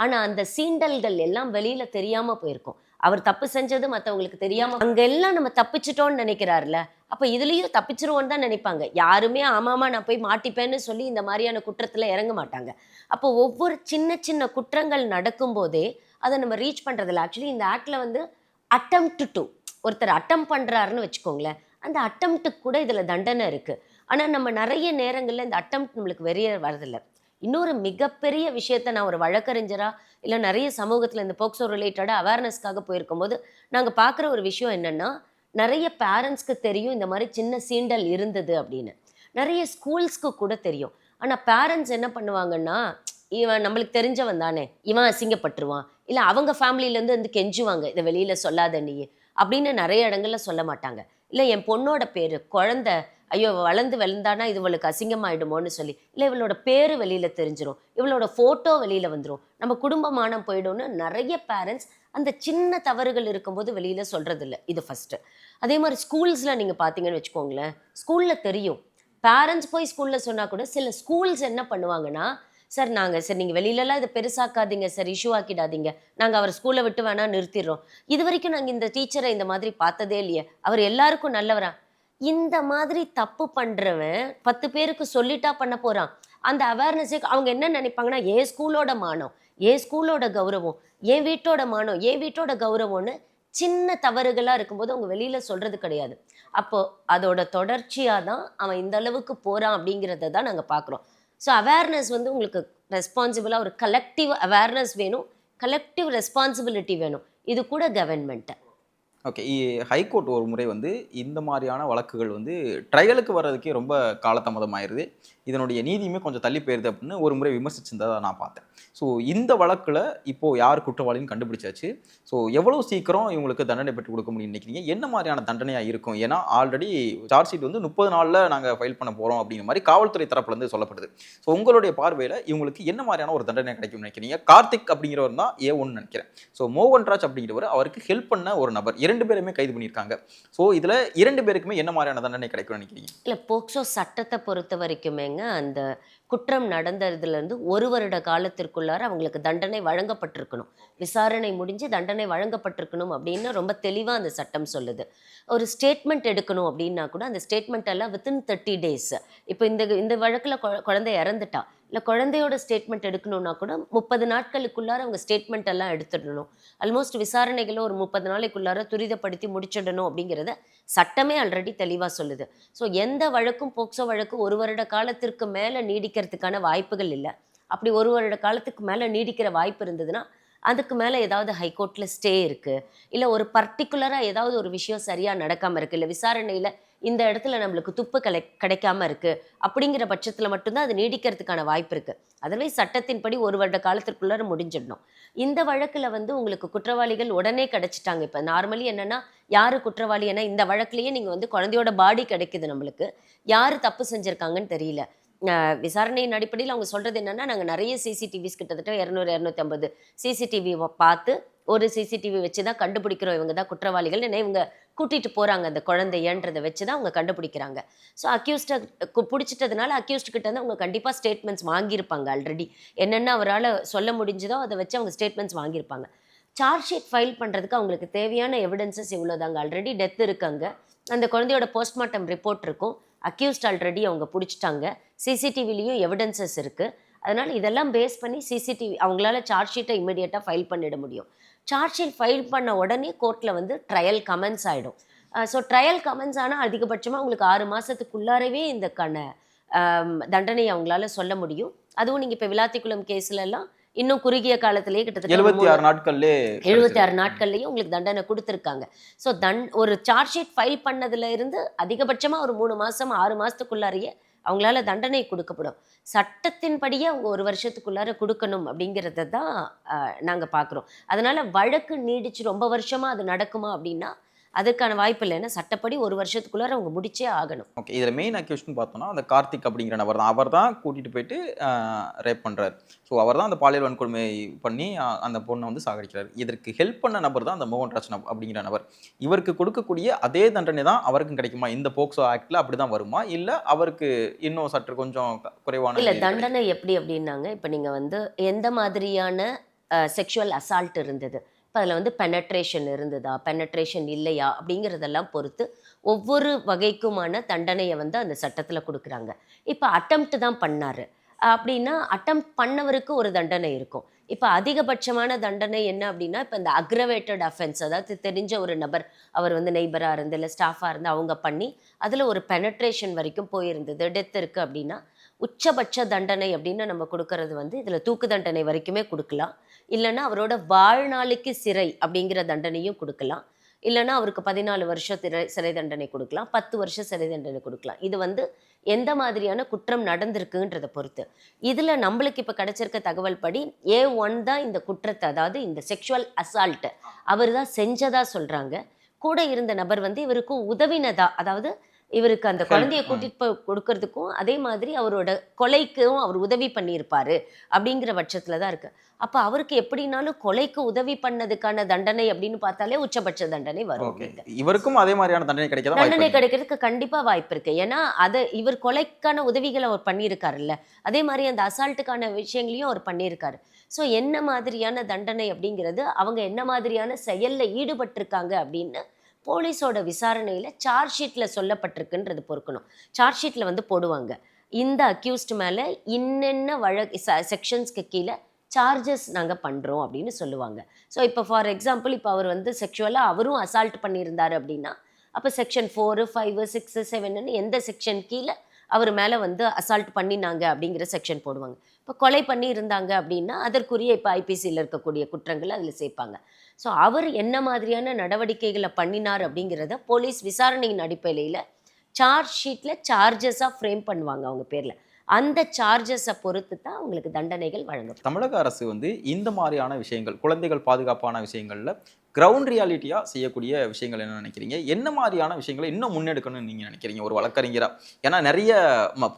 ஆனால் அந்த சீண்டல்கள் எல்லாம் வெளியில் தெரியாமல் போயிருக்கும். அவர் தப்பு செஞ்சது மற்றவங்களுக்கு தெரியாமல் அங்கெல்லாம் நம்ம தப்பிச்சிட்டோன்னு நினைக்கிறாருல, அப்போ இதுலேயும் தப்பிச்சிருவோன்னு தான் நினைப்பாங்க. யாருமே ஆமாமா நான் போய் மாட்டிப்பேன்னு சொல்லி இந்த மாதிரியான குற்றத்தில் இறங்க மாட்டாங்க. அப்போ ஒவ்வொரு சின்ன குற்றங்கள் நடக்கும்போதே அதை நம்ம ரீச் பண்ணுறதில்ல. ஆக்சுவலி இந்த ஆக்டில் வந்து அட்டெம்ப்ட் டு ஒருத்தர் அட்டம் பண்ணுறாருன்னு வச்சுக்கோங்களேன், அந்த அட்டெம்ப்ட்டுக்கு கூட இதில் தண்டனை இருக்குது. ஆனால் நம்ம நிறைய நேரங்களில் இந்த அட்டெம்ப்ட் நம்மளுக்கு வெளியே வரதில்லை. இன்னொரு மிகப்பெரிய விஷயத்த நான் ஒரு வழக்கறிஞராக இல்லை நிறைய சமூகத்தில் இந்த போக்சோ ரிலேட்டடாக அவேர்னஸ்க்காக போயிருக்கும்போது நாங்கள் பார்க்குற ஒரு விஷயம் என்னென்னா, நிறைய பேரண்ட்ஸ்க்கு தெரியும் இந்த மாதிரி சின்ன சீண்டல் இருந்தது அப்படின்னு, நிறைய ஸ்கூல்ஸ்க்கு கூட தெரியும். ஆனால் பேரண்ட்ஸ் என்ன பண்ணுவாங்கன்னா, இவன் நம்மளுக்கு தெரிஞ்சவன் தானே, இவன் அசிங்கப்பட்டுருவான், இல்லை அவங்க ஃபேமிலியிலேருந்து வந்து கெஞ்சுவாங்க இதை வெளியில் சொல்லாத நீ அப்படின்னு நிறைய இடங்களில் சொல்ல மாட்டாங்க. இல்லை என் பொண்ணோட பேர் குழந்தை, ஐயோ வளர்ந்து வளர்ந்தானா இது இவளுக்கு அசிங்கமாயிடுமோன்னு சொல்லி, இல்லை இவளோட பேர் வெளியில் தெரிஞ்சிடும், இவளோட ஃபோட்டோ வெளியில் வந்துடும், நம்ம குடும்பமானம் போயிடும்னு நிறைய பேரண்ட்ஸ் அந்த சின்ன தவறுகள் இருக்கும்போது வெளியில் சொல்கிறதில்ல. இது ஃபஸ்ட்டு. அதே மாதிரி ஸ்கூல்ஸில் நீங்கள் பார்த்தீங்கன்னு வச்சுக்கோங்களேன், ஸ்கூலில் தெரியும். பேரண்ட்ஸ் போய் ஸ்கூலில் சொன்னால் கூட சில ஸ்கூல்ஸ் என்ன பண்ணுவாங்கன்னா, சார் நாங்கள் சார் நீங்கள் வெளியிலலாம் இதை பெருசாக்காதீங்க சார், இஷ்யூ ஆக்கிடாதீங்க, நாங்கள் அவரை ஸ்கூலை விட்டு வேணா நிறுத்திடுறோம், இது வரைக்கும் நாங்கள் இந்த டீச்சரை இந்த மாதிரி பார்த்ததே இல்லையே, அவர் எல்லாருக்கும் நல்லவரா. இந்த மாதிரி தப்பு பண்ணுறவன் 10 பேருக்கு சொல்லிட்டா பண்ண போகிறான். அந்த அவேர்னஸே அவங்க என்ன நினைப்பாங்கன்னா, ஏன் ஸ்கூலோட மானம், ஏன் ஸ்கூலோட கௌரவம், என் வீட்டோட மானம், என் வீட்டோட கௌரவம்னு சின்ன தவறுகளாக இருக்கும்போது அவங்க வெளியில் சொல்கிறது கிடையாது. அப்போது அதோட தொடர்ச்சியாக தான் அவன் இந்த அளவுக்கு போகிறான் அப்படிங்கிறத தான் நாங்கள் பார்க்குறோம். ஸோ அவேர்னஸ் வந்து உங்களுக்கு ரெஸ்பான்சிபிளாக ஒரு கலெக்டிவ் அவேர்னஸ் வேணும், கலெக்டிவ் ரெஸ்பான்சிபிலிட்டி வேணும். இது கூட கவர்மெண்ட்டு. ஓகே. ஹைகோர்ட் ஒரு முறை வந்து இந்த மாதிரியான வழக்குகள் வந்து ட்ரையலுக்கு வர்றதுக்கே ரொம்ப காலதாமதம் ஆயிடுது, இதனுடைய நீதியுமே கொஞ்சம் தள்ளி போயிருது அப்படின்னு ஒரு முறை விமர்சிச்சிருந்ததை நான் பார்த்தேன். ஸோ இந்த வழக்கில் இப்போது யார் குற்றவாளின்னு கண்டுபிடிச்சாச்சு. ஸோ எவ்வளோ சீக்கிரம் இவங்களுக்கு தண்டனை பெற்று கொடுக்க முடியும்னு நினைக்கிறீங்க? என்ன மாதிரியான தண்டனையாக இருக்கும்? ஏன்னா ஆல்ரெடி சார்ஜ் ஷீட் வந்து 30 நாளில் நாங்கள் ஃபைல் பண்ண போகிறோம் அப்படிங்கிற மாதிரி காவல்துறை தரப்புலேருந்து சொல்லப்படுது. ஸோ உங்களுடைய பார்வையில் இவங்களுக்கு என்ன மாதிரியான ஒரு தண்டனை கிடைக்கும்னு நினைக்கிறீங்க? கார்த்திக் அப்படிங்கிறவர் தான் A1 நினைக்கிறேன். ஸோ மோகன்ராஜ் அப்படிங்கிறவர் அவருக்கு ஹெல்ப் பண்ண ஒரு நபர், 2 பேருமே கைது பண்ணியிருக்காங்க. ஸோ இதில் 2 பேருக்குமே என்ன மாதிரியான தண்டனை கிடைக்கும்னு நினைக்கிறீங்க? இல்லை, போக்சோ சட்டத்தை பொறுத்த வரைக்குமேங்க அந்த குற்றம் நடந்ததுலேருந்து 1 வருட காலத்திற்குள்ளார அவங்களுக்கு தண்டனை வழங்கப்பட்டிருக்கணும், விசாரணை முடிஞ்சு தண்டனை வழங்கப்பட்டிருக்கணும் அப்படின்னு ரொம்ப தெளிவாக அந்த சட்டம் சொல்லுது. ஒரு ஸ்டேட்மெண்ட் எடுக்கணும் அப்படின்னா கூட அந்த ஸ்டேட்மெண்ட் எல்லாம் வித்தின் 30 டேஸ். இப்போ இந்த வழக்கில் குழந்தை இறந்துட்டா, இல்லை குழந்தையோட ஸ்டேட்மெண்ட் எடுக்கணும்னா கூட 30 நாட்களுக்குள்ளார அவங்க ஸ்டேட்மெண்ட் எல்லாம் எடுத்துடணும். ஆல்மோஸ்ட் விசாரணைகளை ஒரு 30 நாளைக்குள்ளார துரிதப்படுத்தி முடிச்சிடணும் அப்படிங்கிறத சட்டமே ஆல்ரெடி தெளிவாக சொல்லுது. ஸோ எந்த வழக்கும் போக்சோ வழக்கு 1 வருட காலத்திற்கு மேலே நீடிக்கிறதுக்கான வாய்ப்புகள் இல்லை. அப்படி 1 வருட காலத்துக்கு மேலே நீடிக்கிற வாய்ப்பு இருந்ததுன்னா அதுக்கு மேலே ஏதாவது ஹைகோர்ட்டில் ஸ்டே இருக்குது, இல்லை ஒரு பர்டிகுலராக ஏதாவது ஒரு விஷயம் சரியாக நடக்காமல் இருக்குது, இல்லை விசாரணையில் இந்த இடத்துல நம்மளுக்கு துப்பு கிடைக்காம இருக்குது அப்படிங்கிற பட்சத்தில் மட்டும்தான் அது நீடிக்கிறதுக்கான வாய்ப்பு இருக்குது. அதர்வைஸ் சட்டத்தின்படி 1 வருட காலத்திற்குள்ளார முடிஞ்சிடணும். இந்த வழக்கில் வந்து உங்களுக்கு குற்றவாளிகள் உடனே கிடைச்சிட்டாங்க. இப்போ நார்மலி என்னென்னா யார் குற்றவாளி, ஏன்னா இந்த வழக்குலேயே நீங்கள் வந்து குழந்தையோட பாடி கிடைக்குது, நம்மளுக்கு யார் தப்பு செஞ்சுருக்காங்கன்னு தெரியல. விசாரணையின் அடிப்படையில் அவங்க சொல்கிறது என்னென்னா, நாங்கள் நிறைய சிசிடிவிஸ் கிட்டத்தட்ட 200-250 சிசிடிவி பார்த்து ஒரு சிசிடிவி வச்சு தான் கண்டுபிடிக்கிறோம் இவங்க தான் குற்றவாளிகள், என்ன இவங்க கூட்டிகிட்டு போகிறாங்க அந்த குழந்தையன்றதை வச்சு தான் அவங்க கண்டுபிடிக்கிறாங்க. ஸோ அக்யூஸ்டை பிடிச்சிட்டதுனால அக்யூஸ்ட் கிட்ட வந்து அவங்க கண்டிப்பாக ஸ்டேட்மெண்ட்ஸ் வாங்கியிருப்பாங்க. ஆல்ரெடி என்னென்ன அவரால் சொல்ல முடிஞ்சதோ அதை வச்சு அவங்க ஸ்டேட்மெண்ட்ஸ் வாங்கியிருப்பாங்க. சார்ஜ் ஷீட் ஃபைல் பண்ணுறதுக்கு அவங்களுக்கு தேவையான எவிடன்சஸ் இவ்வளோதாங்க. ஆல்ரெடி டெத் இருக்காங்க, அந்த குழந்தையோட போஸ்ட்மார்ட்டம் ரிப்போர்ட் இருக்கும், அக்யூஸ்ட் ஆல்ரெடி அவங்க பிடிச்சிட்டாங்க, சிசிடிவிலையும் எவிடன்சஸ் இருக்குது. அதனால் இதெல்லாம் பேஸ் பண்ணி சிசிடிவி அவங்களால சார்ஜ் ஷீட்டை இமீடியட்டாக ஃபைல் பண்ணிட முடியும். சார்ஜ் ஷீட் ஃபைல் பண்ண உடனே கோர்ட்டில் வந்து ட்ரையல் கமென்ஸ் ஆகிடும். ஸோ ட்ரையல் கமென்ஸ் ஆனால் அதிகபட்சமாக உங்களுக்கு 6 மாதத்துக்குள்ளாரவே இந்தக்கான தண்டனை அவங்களால சொல்ல முடியும். அதுவும் நீங்கள் இப்போ விளாத்திக்குளம் கேஸ்லலாம் இன்னும் குறுகிய காலத்திலேயே கிட்டத்தட்ட 76 நாட்கள்லேயே உங்களுக்கு தண்டனை கொடுத்துருக்காங்க. ஸோ ஒரு சார்ஜ் ஷீட் ஃபைல் பண்ணதுல இருந்து அதிகபட்சமாக ஒரு 3 மாதம் 6 மாதத்துக்குள்ளாரையே அவங்களால தண்டனை கொடுக்கப்படும். சட்டத்தின்படியே அவங்க 1 வருஷத்துக்குள்ளார கொடுக்கணும் அப்படிங்கிறத தான் நாங்கள் பார்க்குறோம். அதனால் வழக்கு நீடிச்சு ரொம்ப வருஷமாக அது நடக்குமா அப்படின்னா அதுக்கான வாய்ப்பு இல்லை. ஏன்னா சட்டப்படி 1 வருஷத்துக்குள்ளார அவங்க முடிச்சே ஆகணும். ஓகே. இதில் மெயின் அக்யூஸ்ட்னு பார்த்தோம்னா அந்த கார்த்திக் அப்படிங்கிற நபர் தான். அவர் தான் கூட்டிகிட்டு போயிட்டு ரேப் பண்ணுறாரு. ஸோ அவர் தான் அந்த பாலியல் வன்கொடுமை பண்ணி அந்த பொண்ணை வந்து சாகடிக்கிறார். இதற்கு ஹெல்ப் பண்ண நபர் தான் அந்த மோகன்ராஜ் அப்படிங்கிற நபர். இவருக்கு கொடுக்கக்கூடிய அதே தண்டனை தான் அவருக்கும் கிடைக்குமா? இந்த போக்சோ ஆக்டில் அப்படி தான் வருமா, இல்லை அவருக்கு இன்னும் சற்று கொஞ்சம் குறைவான? இல்லை, தண்டனை எப்படி அப்படின்னாங்க, இப்போ நீங்கள் வந்து எந்த மாதிரியான செக்ஷுவல் அசால்ட் இருந்தது, இப்போ அதில் வந்து பெனட்ரேஷன் இருந்ததா, பெனட்ரேஷன் இல்லையா அப்படிங்கிறதெல்லாம் பொறுத்து ஒவ்வொரு வகைக்குமான தண்டனையை வந்து அந்த சட்டத்தில் கொடுக்குறாங்க. இப்போ அட்டெம்ப்ட் தான் பண்ணார் அப்படின்னா அட்டெம்ப்ட் பண்ணவருக்கு ஒரு தண்டனை இருக்கும். இப்போ அதிகபட்சமான தண்டனை என்ன அப்படின்னா, இப்போ இந்த அக்ரவேட்டட் அஃபென்ஸ், அதாவது தெரிஞ்ச ஒரு நபர் அவர் வந்து நெய்பராக இருந்து இல்லை ஸ்டாஃபாக இருந்து அவங்க பண்ணி அதில் ஒரு பெனட்ரேஷன் வரைக்கும் போயிருந்தது, டெத் இருக்குது அப்படின்னா உச்சபட்ச தண்டனை அப்படின்னு நம்ம கொடுக்கறது வந்து இதில் தூக்கு தண்டனை வரைக்குமே கொடுக்கலாம். இல்லைன்னா அவரோட வாழ்நாளுக்கு சிறை அப்படிங்கிற தண்டனையும் கொடுக்கலாம். இல்லைன்னா அவருக்கு 14 வருஷம் சிறை தண்டனை கொடுக்கலாம், 10 வருஷம் சிறை தண்டனை கொடுக்கலாம். இது வந்து எந்த மாதிரியான குற்றம் நடந்திருக்குன்றதை பொறுத்து. இதில் நம்மளுக்கு இப்போ கிடைச்சிருக்க தகவல் படி A1 தான் இந்த குற்றத்தை, அதாவது இந்த செக்ஷுவல் அசால்ட்டு அவர் தான் செஞ்சதாக சொல்கிறாங்க. கூட இருந்த நபர் வந்து இவருக்கு உதவினதா, அதாவது இவருக்கு அந்த குழந்தைய கூட்டிட்டு போய் கொடுக்கறதுக்கும் அதே மாதிரி அவரோட கொலைக்கும் அவர் உதவி பண்ணியிருப்பாரு அப்படிங்கிற பட்சத்துல தான் இருக்கு. அப்ப அவருக்கு எப்படினாலும் கொலைக்கு உதவி பண்ணதுக்கான தண்டனை அப்படின்னு பார்த்தாலே உச்சபட்ச தண்டனை வரும். ஓகே, இவருக்கும் அதே மாதிரியான தண்டனை கிடைக்க தான் தண்டனை வாய்ப்பு கிடைக்கிறதுக்கு கண்டிப்பா வாய்ப்பு இருக்கு. ஏன்னா இவர் கொலைக்கான உதவிகளை அவர் பண்ணியிருக்காருல்ல, அதே மாதிரி அந்த அசால்ட்டுக்கான விஷயங்களையும் அவர் பண்ணியிருக்காரு. ஸோ என்ன மாதிரியான தண்டனை அப்படிங்கிறது, அவங்க என்ன மாதிரியான செயல்ல ஈடுபட்டிருக்காங்க அப்படின்னு போலீஸோட விசாரணையில சார்ஜ் ஷீட்ல சொல்லப்பட்டிருக்குன்றது பொறுக்கணும். சார்ஜ் ஷீட்ல வந்து போடுவாங்க, இந்த அக்யூஸ்ட் மேல இன்னென்ன செக்ஷன்ஸ்க்கு கீழே சார்ஜஸ் நாங்க பண்றோம் அப்படின்னு சொல்லுவாங்க. ஸோ இப்போ ஃபார் எக்ஸாம்பிள், இப்போ அவர் வந்து செக்ஷுவலா அவரும் அசால்ட் பண்ணியிருந்தாரு அப்படின்னா, அப்போ செக்ஷன் 4, 5, 6, 7ன்னு எந்த செக்ஷன் கீழே அவர் மேலே வந்து அசால்ட் பண்ணினாங்க அப்படிங்கிற செக்ஷன் போடுவாங்க. இப்போ கொலை பண்ணி இருந்தாங்க அப்படின்னா அதற்குரிய இப்போ ஐபிசியில் இருக்கக்கூடிய குற்றங்களை அதில் சேர்ப்பாங்க. ஸோ அவர் என்ன மாதிரியான நடவடிக்கைகளை பண்ணினார் அப்படிங்கிறத போலீஸ் விசாரணையின் அடிப்படையில் சார்ஜ் ஷீட்டில் சார்ஜஸாக ஃப்ரேம் பண்ணுவாங்க அவங்க பேரில். அந்த சார்ஜஸை பொறுத்து தான் அவங்களுக்கு தண்டனைகள் வழங்கப்படும். தமிழக அரசு வந்து இந்த மாதிரியான விஷயங்கள், குழந்தைகள் பாதுகாப்பான விஷயங்கள்ல கிரவுண்ட் ரியாலிட்டியா செய்யக்கூடிய விஷயங்கள் என்ன நினைக்கிறீங்க? என்ன மாதிரியான விஷயங்களை இன்னும் முன்னெடுக்கணும்னு நீங்க நினைக்கிறீங்க ஒரு வழக்கறிஞரா? ஏன்னா நிறைய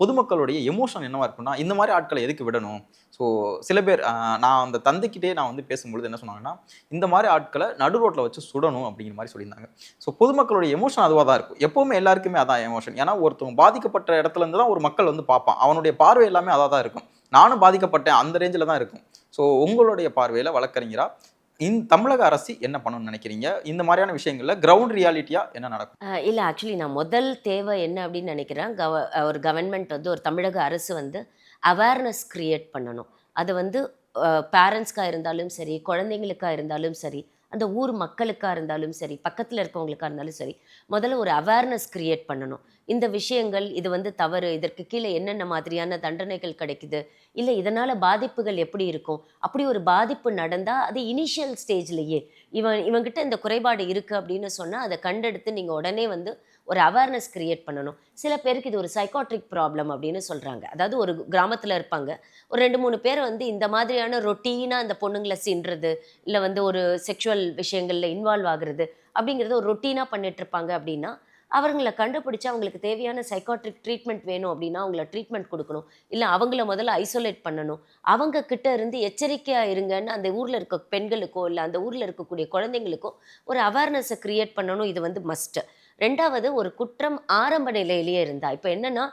பொதுமக்களுடைய எமோஷன் என்னவா இருக்குன்னா, இந்த மாதிரி ஆட்களை எதுக்கு விடணும்? ஸோ சில பேர் நான் அந்த தந்தைக்கிட்டே நான் வந்து பேசும்பொழுது என்ன சொன்னாங்கன்னா, இந்த மாதிரி ஆட்களை நடு ரோட்டில் வச்சு சுடணும் அப்படிங்கிற மாதிரி சொல்லியிருந்தாங்க. ஸோ பொதுமக்களுடைய எமோஷன் அதுவாக தான் இருக்கும். எப்போவுமே எல்லாருக்குமே அதான் எமோஷன். ஏன்னா ஒருத்தவங்க பாதிக்கப்பட்ட இடத்துல இருந்து தான் ஒரு மக்கள் வந்து பார்ப்பான். அவனுடைய பார்வை எல்லாமே அதாக தான் இருக்கும். நானும் பாதிக்கப்பட்டேன் அந்த ரேஞ்சில் தான் இருக்கும். ஸோ உங்களுடைய பார்வையில் வழக்கறிஞரா தமிழக அரசு என்ன பண்ணணும்னு நினைக்கிறீங்க? இந்த மாதிரியான விஷயங்கள்ல கிரவுண்ட் ரியாலிட்டியா என்ன நடக்கும்? இல்ல ஆக்சுவலி நான் முதல் தேவை என்ன அப்படின்னு நினைக்கிறேன், ஒரு கவர்மெண்ட் வந்து, ஒரு தமிழக அரசு வந்து அவேர்னஸ் கிரியேட் பண்ணணும். அது வந்து பேரண்ட்ஸ்க்காக இருந்தாலும் சரி, குழந்தைங்களுக்காக இருந்தாலும் சரி, அந்த ஊர் மக்களுக்காக இருந்தாலும் சரி, பக்கத்தில் இருக்கவங்களுக்காக இருந்தாலும் சரி, முதல்ல ஒரு அவேர்னஸ் கிரியேட் பண்ணணும். இந்த விஷயங்கள் இது வந்து தவறு, இதற்கு கீழே என்னென்ன மாதிரியான தண்டனைகள் கிடைக்குது, இல்லை இதனால் பாதிப்புகள் எப்படி இருக்கும், அப்படி ஒரு பாதிப்பு நடந்தால் அது இனிஷியல் ஸ்டேஜ்லேயே இவங்கிட்ட இந்த குறைபாடு இருக்குது அப்படின்னு சொன்னால் அதை கண்டெடுத்து நீங்கள் உடனே வந்து ஒரு அவேர்னஸ் கிரியேட் பண்ணணும். சில பேருக்கு இது ஒரு சைக்காட்ரிக் ப்ராப்ளம் அப்படின்னு சொல்கிறாங்க. அதாவது ஒரு கிராமத்தில் இருப்பாங்க, ஒரு 2-3 பேர் வந்து இந்த மாதிரியான ரொட்டீனாக அந்த பொண்ணுங்களை சீன்றது, இல்லை வந்து ஒரு செக்ஷுவல் விஷயங்களில் இன்வால்வ் ஆகுறது அப்படிங்கிறது ஒரு ரொட்டீனாக பண்ணிகிட்ருப்பாங்க. அப்படின்னா அவங்கள கண்டுபிடிச்சி அவங்களுக்கு தேவையான சைக்காட்ரிக் ட்ரீட்மெண்ட் வேணும் அப்படின்னா அவங்கள ட்ரீட்மெண்ட் கொடுக்கணும். இல்லை அவங்கள முதல்ல ஐசோலேட் பண்ணணும். அவங்க கிட்ட இருந்து எச்சரிக்கையாக இருங்கன்னு அந்த ஊரில் இருக்க பெண்களுக்கோ இல்லை அந்த ஊரில் இருக்கக்கூடிய குழந்தைங்களுக்கோ ஒரு அவேர்னஸை க்ரியேட் பண்ணணும். இது வந்து மஸ்ட்டு. 2வது, ஒரு குற்றம் ஆரம்ப நிலையிலேயே இருந்தா, இப்போ என்னன்னா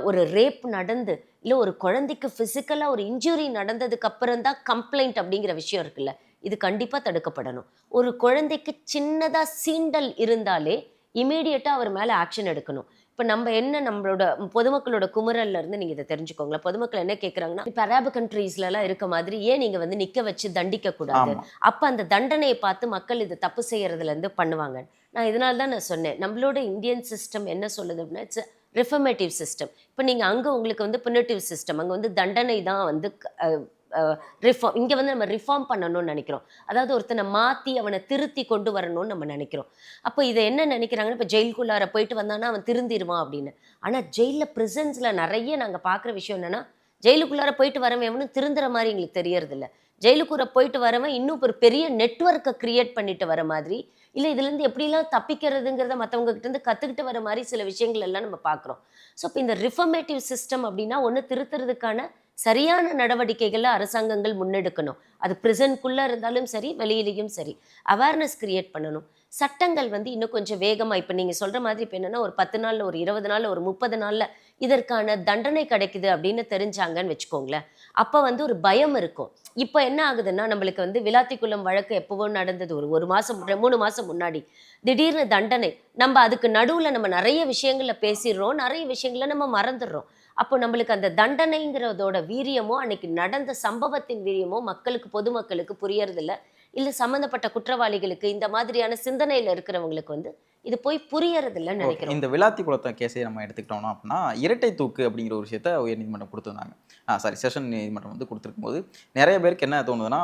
ஒரு ரேப் நடந்து இல்லை ஒரு குழந்தைக்கு ஃபிசிக்கலாக ஒரு இன்ஜுரி நடந்ததுக்கு அப்புறம் தான் கம்ப்ளைண்ட் அப்படிங்கிற விஷயம் இருக்குல்ல, இது கண்டிப்பாக தடுக்கப்படணும். ஒரு குழந்தைக்கு சின்னதாக சீண்டல் இருந்தாலே இமீடியட்டாக அவர் மேலே ஆக்ஷன் எடுக்கணும். இப்போ நம்மளோட பொதுமக்களோட குமுறல்ல இருந்து நீங்கள் இதை தெரிஞ்சுக்கோங்களேன். பொதுமக்கள் என்ன கேட்குறாங்கன்னா, இப்போ அரேபு கண்ட்ரீஸ்லலாம் இருக்க மாதிரி ஏன் நீங்கள் வந்து நிற்க வச்சு தண்டிக்க கூடாது? அப்போ அந்த தண்டனையை பார்த்து மக்கள் இது தப்பு செய்யறதுலேருந்து பண்ணுவாங்க. நான் இதனால தான் நான் சொன்னேன், நம்மளோட இந்தியன் சிஸ்டம் என்ன சொல்லுது அப்படின்னா, இட்ஸ் ரிஃபர்மேட்டிவ் சிஸ்டம். இப்போ நீங்கள் அங்கே உங்களுக்கு வந்து புனிட்டிவ் சிஸ்டம், அங்கே வந்து தண்டனை தான் வந்து ரிஃபார்ம். இங்கே வந்து நம்ம ரிஃபார்ம் பண்ணணும்னு நினைக்கிறோம். அதாவது ஒருத்தனை மாற்றி அவனை திருத்தி கொண்டு வரணும்னு நம்ம நினைக்கிறோம். அப்போ இதை என்ன நினைக்கிறாங்கன்னா, இப்போ ஜெயிலுக்குள்ளார போயிட்டு வந்தானா அவன் திருந்திடுவான் அப்படின்னு. ஆனால் ஜெயிலில் ப்ரிசன்ஸில் நிறைய நாங்கள் பார்க்குற விஷயம் என்னென்னா, ஜெயிலுக்குள்ளார போயிட்டு வரவன் எவனும் திருந்துற மாதிரி எங்களுக்கு தெரியறதில்ல. ஜெயிலுக்குள்ளே போயிட்டு வரவன் இன்னும் ஒரு பெரிய நெட்வொர்க்கை க்ரியேட் பண்ணிட்டு வர மாதிரி, இல்லை இதுலேருந்து எப்படிலாம் தப்பிக்கிறதுங்கிறத மற்றவங்க கிட்டேருந்து கற்றுக்கிட்டு வர மாதிரி சில விஷயங்கள் எல்லாம் நம்ம பார்க்குறோம். ஸோ இப்போ இந்த ரிஃபர்மேட்டிவ் சிஸ்டம் அப்படின்னா ஒன்று திருத்துறதுக்கான சரியான நடவடிக்கைகளை அரசாங்கங்கள் முன்னெடுக்கணும். அது பிரிசனுக்குள்ளே இருந்தாலும் சரி, வெளியிலையும் சரி, அவேர்னஸ் கிரியேட் பண்ணணும். சட்டங்கள் வந்து இன்னும் கொஞ்சம் வேகமாக, இப்போ நீங்கள் சொல்கிற மாதிரி இப்போ என்னென்னா ஒரு 10 நாளில், ஒரு 20 நாளில், ஒரு 30 நாளில் இதற்கான தண்டனை கிடைக்குது அப்படின்னு தெரிஞ்சாங்கன்னு வச்சுக்கோங்களேன். அப்போ வந்து ஒரு பயம் இருக்கும். இப்போ என்ன ஆகுதுன்னா, நம்மளுக்கு வந்து விளாத்திக்குளம் வழக்கு எப்போவோ நடந்தது, ஒரு மாதம் 3 மாதம் முன்னாடி திடீர்னு தண்டனை. நம்ம அதுக்கு நடுவில் நம்ம நிறைய விஷயங்களை பேசிடுறோம், நிறைய விஷயங்களை நம்ம மறந்துடுறோம். அப்போ நம்மளுக்கு அந்த தண்டனைங்கிறதோட வீரியமோ, அன்னைக்கு நடந்த சம்பவத்தின் வீரியமோ மக்களுக்கு, பொதுமக்களுக்கு புரியறதில்ல. இல்லை சம்மந்தப்பட்ட குற்றவாளிகளுக்கு, இந்த மாதிரியான சிந்தனையில் இருக்கிறவங்களுக்கு வந்து இது போய் புரியறதில்லைன்னு நினைக்கிறோம். இந்த விளாத்திக்குளம் கேஸை நம்ம எடுத்துக்கிட்டோம்னா அப்படின்னா, இரட்டை தூக்கு அப்படிங்கிற ஒரு விஷயத்த உயர்நீதிமன்றம் கொடுத்துருந்தாங்க. செஷன் நீதிமன்றம் வந்து கொடுத்துருக்கும் போது நிறைய பேருக்கு என்ன தோணுதுன்னா,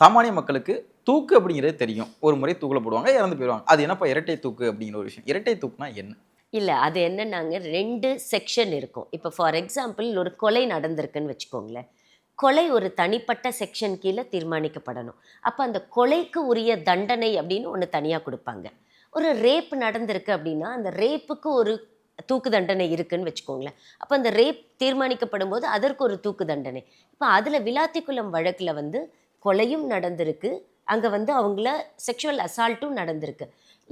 சாமானிய மக்களுக்கு தூக்கு அப்படிங்கிறது தெரியும், ஒரு முறை தூக்கில் போடுவாங்க, இறந்து போயிடுவாங்க. அது என்னப்பா இரட்டை தூக்கு அப்படிங்கிற ஒரு விஷயம்? இரட்டை தூக்குனா என்ன? இல்லை, அது என்னன்னாங்க, 2 செக்ஷன் இருக்கும். இப்போ ஃபார் எக்ஸாம்பிள் ஒரு கொலை நடந்திருக்குன்னு வச்சுக்கோங்களேன். கொலை ஒரு தனிப்பட்ட செக்ஷன் கீழே தீர்மானிக்கப்படணும். அப்போ அந்த கொலைக்கு உரிய தண்டனை அப்படின்னு ஒன்று தனியாக கொடுப்பாங்க. ஒரு ரேப் நடந்திருக்கு அப்படின்னா அந்த ரேப்புக்கு ஒரு தூக்கு தண்டனை இருக்குன்னு வச்சுக்கோங்களேன். அப்போ அந்த ரேப் தீர்மானிக்கப்படும் போது அதற்கு ஒரு தூக்கு தண்டனை. இப்போ அதில் விளாத்திக்குளம் வழக்கில் வந்து கொலையும் நடந்திருக்கு, அங்கே வந்து அவங்கள செக்ஷுவல் அசால்ட்டும் நடந்திருக்கு.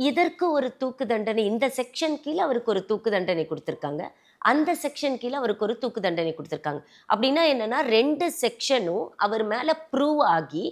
இதற்கு ஒரு தூக்கு தண்டனை, இந்த செக்ஷன் கீழே அவருக்கு ஒரு தூக்கு தண்டனை கொடுத்துருக்காங்க, அந்த செக்ஷன் கீழே அவருக்கு ஒரு தூக்கு தண்டனை கொடுத்துருக்காங்க. அப்படின்னா என்னன்னா 2 செக்ஷனும் அவர் மேலே ப்ரூவ் ஆகி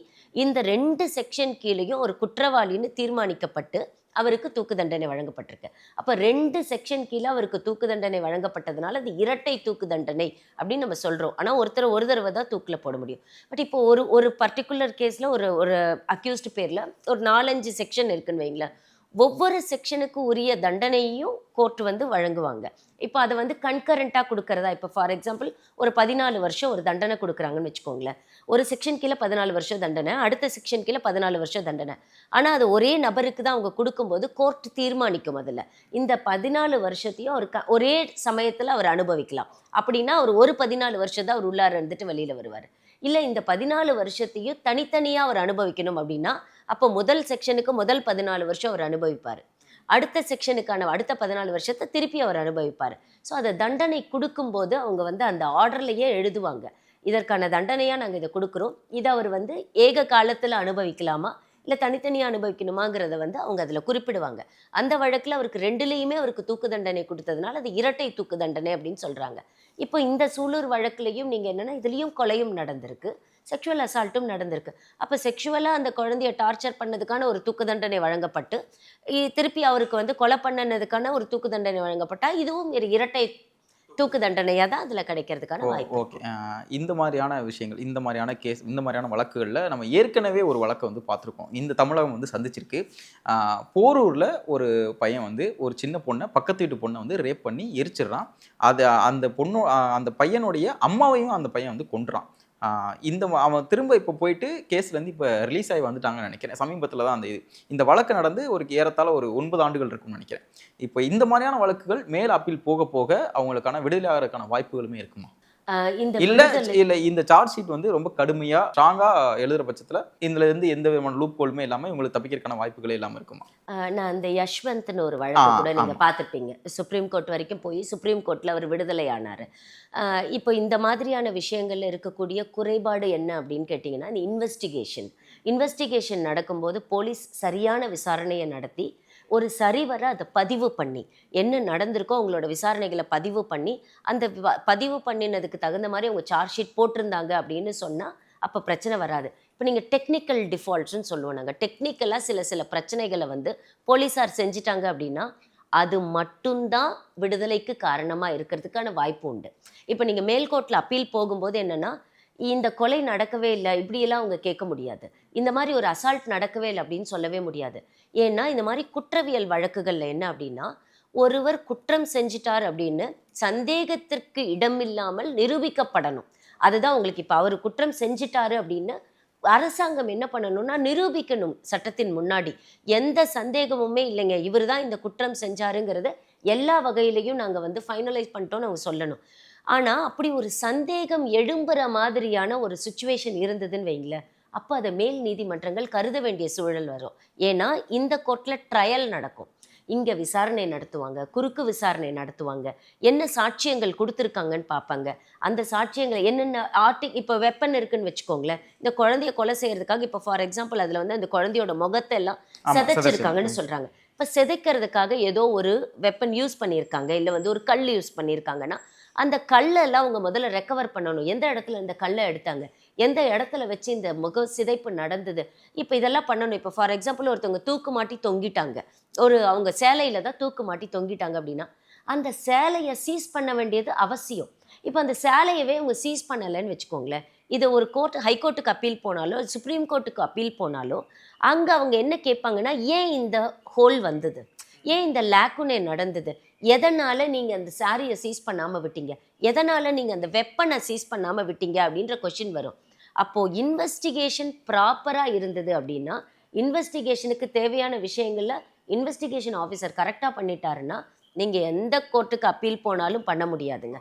இந்த 2 செக்ஷன் கீழேயும் ஒரு குற்றவாளின்னு தீர்மானிக்கப்பட்டு அவருக்கு தூக்கு தண்டனை வழங்கப்பட்டிருக்கு. அப்போ 2 செக்ஷன் கீழே அவருக்கு தூக்கு தண்டனை வழங்கப்பட்டதுனால அது இரட்டை தூக்கு தண்டனை அப்படின்னு நம்ம சொல்கிறோம். ஆனால் ஒருத்தர் ஒரு தடவை தான் தூக்கில் போட முடியும். பட் இப்போ ஒரு ஒரு பர்டிகுலர் கேஸில் ஒரு ஒரு அக்யூஸ்டு பேரில் ஒரு 4-5 செக்ஷன் இருக்குன்னு வைங்களேன். ஒவ்வொரு செக்ஷனுக்கு உரிய தண்டனையும் கோர்ட் வந்து வழங்குவாங்க. இப்போ அதை வந்து கன்கரண்ட்டாக கொடுக்கறதா, இப்போ ஃபார் எக்ஸாம்பிள் ஒரு 14 வருஷம் ஒரு தண்டனை கொடுக்குறாங்கன்னு வச்சுக்கோங்களேன். ஒரு செக்ஷன் கீழே 14 வருஷம் தண்டனை, அடுத்த செக்ஷன் கீழே 14 வருஷம் தண்டனை. ஆனால் அது ஒரே நபருக்கு தான் அவங்க கொடுக்கும்போது கோர்ட் தீர்மானிக்கும் அதில் இந்த 14 வருஷத்தையும் அவர் ஒரே சமயத்தில் அவர் அனுபவிக்கலாம். அப்படின்னா ஒரு 14 வருஷம் தான் அவர் உள்ளார இருந்துட்டு வெளியில் வருவார். இல்லை இந்த 14 வருஷத்தையும் தனித்தனியாக அவர் அனுபவிக்கணும் அப்படின்னா அப்போ முதல் செக்ஷனுக்கு முதல் 14 வருஷம் அவர் அனுபவிப்பார், அடுத்த செக்ஷனுக்கான அடுத்த 14 வருஷத்தை திருப்பி அவர் அனுபவிப்பார். ஸோ அதை தண்டனை கொடுக்கும்போது அவங்க வந்து அந்த ஆர்டர்லையே எழுதுவாங்க, இதற்கான தண்டனையாக நாங்கள் இதை கொடுக்குறோம், இதை அவர் வந்து ஏக காலத்தில் அனுபவிக்கலாமா இல்லை தனித்தனியாக அனுபவிக்கணுமாங்கிறத வந்து அவங்க அதில் குறிப்பிடுவாங்க. அந்த வழக்கில் அவருக்கு 2லேயுமே அவருக்கு தூக்கு தண்டனை கொடுத்ததுனால அது இரட்டை தூக்கு தண்டனை அப்படின்னு சொல்கிறாங்க. இப்போ இந்த சூலூர் வழக்குலையும் நீங்கள் என்னென்னா இதுலேயும் கொலையும் நடந்திருக்கு, செக்ஷுவல் அசால்ட்டும் நடந்திருக்கு. அப்போ செக்ஷுவலாக அந்த குழந்தைய டார்ச்சர் பண்ணதுக்கான ஒரு தூக்கு தண்டனை வழங்கப்பட்டு திருப்பி அவருக்கு வந்து கொலை பண்ணதுக்கான ஒரு தூக்கு தண்டனை வழங்கப்பட்டால் இதுவும் ஒரு இரட்டை தூக்கு தண்டனையாக தான் அதில் கிடைக்கிறதுக்கான வாய்ப்பு. ஓகே, இந்த மாதிரியான விஷயங்கள், இந்த மாதிரியான கேஸ், இந்த மாதிரியான வழக்குகளில் நம்ம ஏற்கனவே ஒரு வழக்கை வந்து பார்த்துருக்கோம், இந்த தமிழகம் வந்து சந்திச்சிருக்கு. போரூரில் ஒரு பையன் வந்து ஒரு சின்ன பொண்ணை, பக்கத்து வீட்டு பொண்ணை வந்து ரேப் பண்ணி எரிச்சிடுறான். அது அந்த பையனுடைய அம்மாவையும் அந்த பையன் வந்து கொன்றான். அவன் திரும்ப இப்போ போயிட்டு கேஸ்லேருந்து இப்போ ரிலீஸ் ஆகி வந்துட்டாங்கன்னு நினைக்கிறேன். சமீபத்தில் தான் இந்த வழக்கு நடந்து ஒரு ஏறத்தாழ ஒரு 9 ஆண்டுகள் இருக்கும்னு நினைக்கிறேன். இப்போ இந்த மாதிரியான வழக்குகள் மேல் அப்பீல் போக போக அவங்களுக்கான விடுதலை ஆகிறதுக்கான வாய்ப்புகளுமே இருக்குமா? இல்ல இந்த சார்ஜ் ஷீட் வந்து ரொம்ப கடுமையா ஸ்ட்ராங்கா எழுதுற பட்சத்துல இதுல இருந்து எந்த விதமான லூப் ஹோலுமே இல்லாம இவங்களுக்கு தப்பிக்கிறதுக்கான வாய்ப்புகளே இல்லாம இருக்குமா? நான் அந்த யஷ்வந்த்னு ஒரு வழக்கு கூட நீங்க பார்த்துருப்பீங்க, சுப்ரீம் கோர்ட் வரைக்கும் போய் சுப்ரீம் கோர்ட்ல அவர் விடுதலை ஆனாரு. இப்போ இந்த மாதிரியான விஷயங்கள்ல இருக்கக்கூடிய குறைபாடு என்ன அப்படின்னு கேட்டிங்கன்னா, இந்த இன்வெஸ்டிகேஷன் நடக்கும்போது போலீஸ் சரியான விசாரணையை நடத்தி ஒரு சரிவர அதை பதிவு பண்ணி என்ன நடந்திருக்கோ அவங்களோட விசாரணைகளை பதிவு பண்ணி அந்த பதிவு பண்ணினதுக்கு தகுந்த மாதிரி அவங்க சார்ஜ் ஷீட் போட்டிருந்தாங்க அப்படின்னு சொன்னால் அப்போ பிரச்சனை வராது. இப்போ நீங்கள் டெக்னிக்கல் டிஃபால்ட்ஸ்ன்னு சொல்லுவோம், நாங்கள் டெக்னிக்கலாக சில பிரச்சனைகளை வந்து போலீஸார் செஞ்சிட்டாங்க அப்படின்னா அது மட்டும்தான் விடுதலைக்கு காரணமாக இருக்கிறதுக்கான வாய்ப்பு உண்டு. இப்போ நீங்கள் மேல்கோர்ட்டில் அப்பீல் போகும்போது என்னென்னா, இந்த கொலை நடக்கவே இல்லை இப்படியெல்லாம் அவங்க கேட்க முடியாது, இந்த மாதிரி ஒரு அசால்ட் நடக்கவே இல்லை அப்படின்னு சொல்லவே முடியாது. ஏன்னா இந்த மாதிரி குற்றவியல் வழக்குகளில் என்ன அப்படின்னா, ஒருவர் குற்றம் செஞ்சிட்டார் அப்படின்னு சந்தேகத்திற்கு இடமில்லாமல் நிரூபிக்கப்படணும். அதுதான் உங்களுக்கு இப்போ அவர் குற்றம் செஞ்சிட்டாரு அப்படின்னு அரசாங்கம் என்ன பண்ணணும்னா நிரூபிக்கணும் சட்டத்தின் முன்னாடி. எந்த சந்தேகமுமே இல்லைங்க, இவர் தான் இந்த குற்றம் செஞ்சாருங்கிறத எல்லா வகையிலையும் நாங்கள் வந்து ஃபைனலைஸ் பண்ணிட்டோம்னு அவங்க சொல்லணும். ஆனால் அப்படி ஒரு சந்தேகம் எழும்புற மாதிரியான ஒரு சுச்சுவேஷன் இருந்ததுன்னு வைங்களேன், அப்போ அதை மேல் நீதிமன்றங்கள் கருத வேண்டிய சூழல் வரும். ஏன்னா இந்த கோர்ட்டில் ட்ரையல் நடக்கும், இங்கே விசாரணை நடத்துவாங்க, குறுக்கு விசாரணை நடத்துவாங்க, என்ன சாட்சியங்கள் கொடுத்துருக்காங்கன்னு பார்ப்பாங்க. அந்த சாட்சியங்களை என்னென்ன இப்போ வெப்பன் இருக்குன்னு வச்சுக்கோங்களேன், இந்த குழந்தைய கொலை செய்யறதுக்காக இப்போ ஃபார் எக்ஸாம்பிள் அதில் வந்து அந்த குழந்தையோட முகத்தை எல்லாம் சிதைச்சிருக்காங்கன்னு சொல்கிறாங்க. இப்போ சிதைக்கிறதுக்காக ஏதோ ஒரு வெப்பன் யூஸ் பண்ணியிருக்காங்க, இல்லை வந்து ஒரு கல் யூஸ் பண்ணியிருக்காங்கன்னா அந்த கல்லெல்லாம் அவங்க முதல்ல ரெக்கவர் பண்ணணும். எந்த இடத்துல இந்த கல்லை எடுத்தாங்க, எந்த இடத்துல வச்சு இந்த முக சிதைப்பு நடந்தது, இப்போ இதெல்லாம் பண்ணணும். இப்போ ஃபார் எக்ஸாம்பிள் ஒருத்தவங்க தூக்கு மாட்டி தொங்கிட்டாங்க, அவங்க சேலையில் தான் தூக்கு மாட்டி தொங்கிட்டாங்க அப்படின்னா அந்த சேலையை சீஸ் பண்ண வேண்டியது அவசியம். இப்போ அந்த சேலையவே அவங்க சீஸ் பண்ணலைன்னு வச்சுக்கோங்களேன், இதை ஒரு ஹைகோர்ட்டுக்கு அப்பீல் போனாலோ சுப்ரீம் கோர்ட்டுக்கு அப்பீல் போனாலோ அங்கே அவங்க என்ன கேட்பாங்கன்னா, ஏன் இந்த ஹோல் வந்தது, ஏன் இந்த லேக்குனே நடந்தது, எதனால் நீங்கள் அந்த சாரியை சீஸ் பண்ணாமல் விட்டீங்க, எதனால் நீங்கள் அந்த வெப்பனை சீஸ் பண்ணாமல் விட்டீங்க அப்படின்ற கொஷின் வரும். அப்போது இன்வெஸ்டிகேஷன் ப்ராப்பராக இருந்தது அப்படின்னா, இன்வெஸ்டிகேஷனுக்கு தேவையான விஷயங்களில் இன்வெஸ்டிகேஷன் ஆஃபீஸர் கரெக்டாக பண்ணிட்டாருன்னா நீங்கள் எந்த கோர்ட்டுக்கு அப்பீல் போனாலும் பண்ண முடியாதுங்க.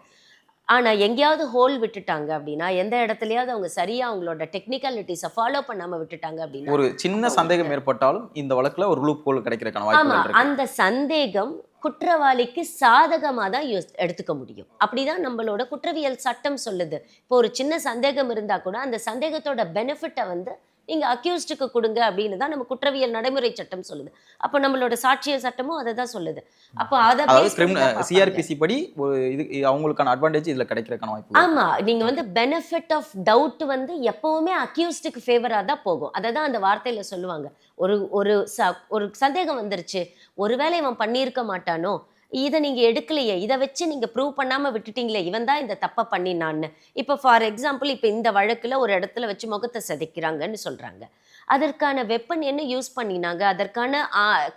ஆனால் எங்கேயாவது ஹோல் விட்டுட்டாங்க அப்படின்னா, எந்த இடத்துலையாவது அவங்க சரியாக அவங்களோட டெக்னிக்காலிட்டிஸை ஃபாலோ பண்ணாமல் விட்டுட்டாங்க அப்படின்னா, ஒரு சின்ன சந்தேகம் ஏற்பட்டாலும் இந்த வழக்குல ஒரு லூப் ஹோல் கிடைக்கிறதுக்கான ஆமா வாய்ப்புகள் இருக்கு. அந்த சந்தேகம் குற்றவாளிக்கு சாதகமாக தான் எடுத்துக்க முடியும். அப்படிதான் நம்மளோட குற்றவியல் சட்டம் சொல்லுது. இப்போ ஒரு சின்ன சந்தேகம் இருந்தா கூட அந்த சந்தேகத்தோட பெனிஃபிட்டை வந்து நீங்க அக்யூஸ்டுக்கு கொடுங்க அப்படின்னு தான் நம்ம குற்றவியல் நடைமுறை சட்டம் சொல்லுது. அப்போ நம்மளோட சாட்சியல் சட்டமும் அதை தான் சொல்லுது. அப்போ அதை அதாவது சிஆர்பிசி படி ஒரு இது அவங்களுக்கான அட்வான்டேஜ் இதுல கிடைக்கிறதுக்கான வாய்ப்பு. ஆமா நீங்க வந்து பெனிஃபிட் ஆஃப் டவுட் வந்து எப்பவுமே அக்யூஸ்டுக்கு ஃபேவரா தான் போகும். அதை தான் அந்த வார்த்தையில சொல்லுவாங்க. ஒரு ஒரு ஒரு சந்தேகம் வந்துருச்சு, ஒருவேளை இவன் பண்ணியிருக்க மாட்டானோ, இதை நீங்க எடுக்கலையே, இதை வச்சு நீங்க ப்ரூவ் பண்ணாம விட்டுட்டீங்களே, இவன் தான் இந்த தப்பை பண்ணினான்னு. இப்போ ஃபார் எக்ஸாம்பிள் இப்போ இந்த வழக்குல ஒரு இடத்துல வச்சு முகத்தை சிதைக்கிறாங்கன்னு சொல்றாங்க. அதற்கான வெப்பன் என்ன யூஸ் பண்ணினாங்க, அதற்கான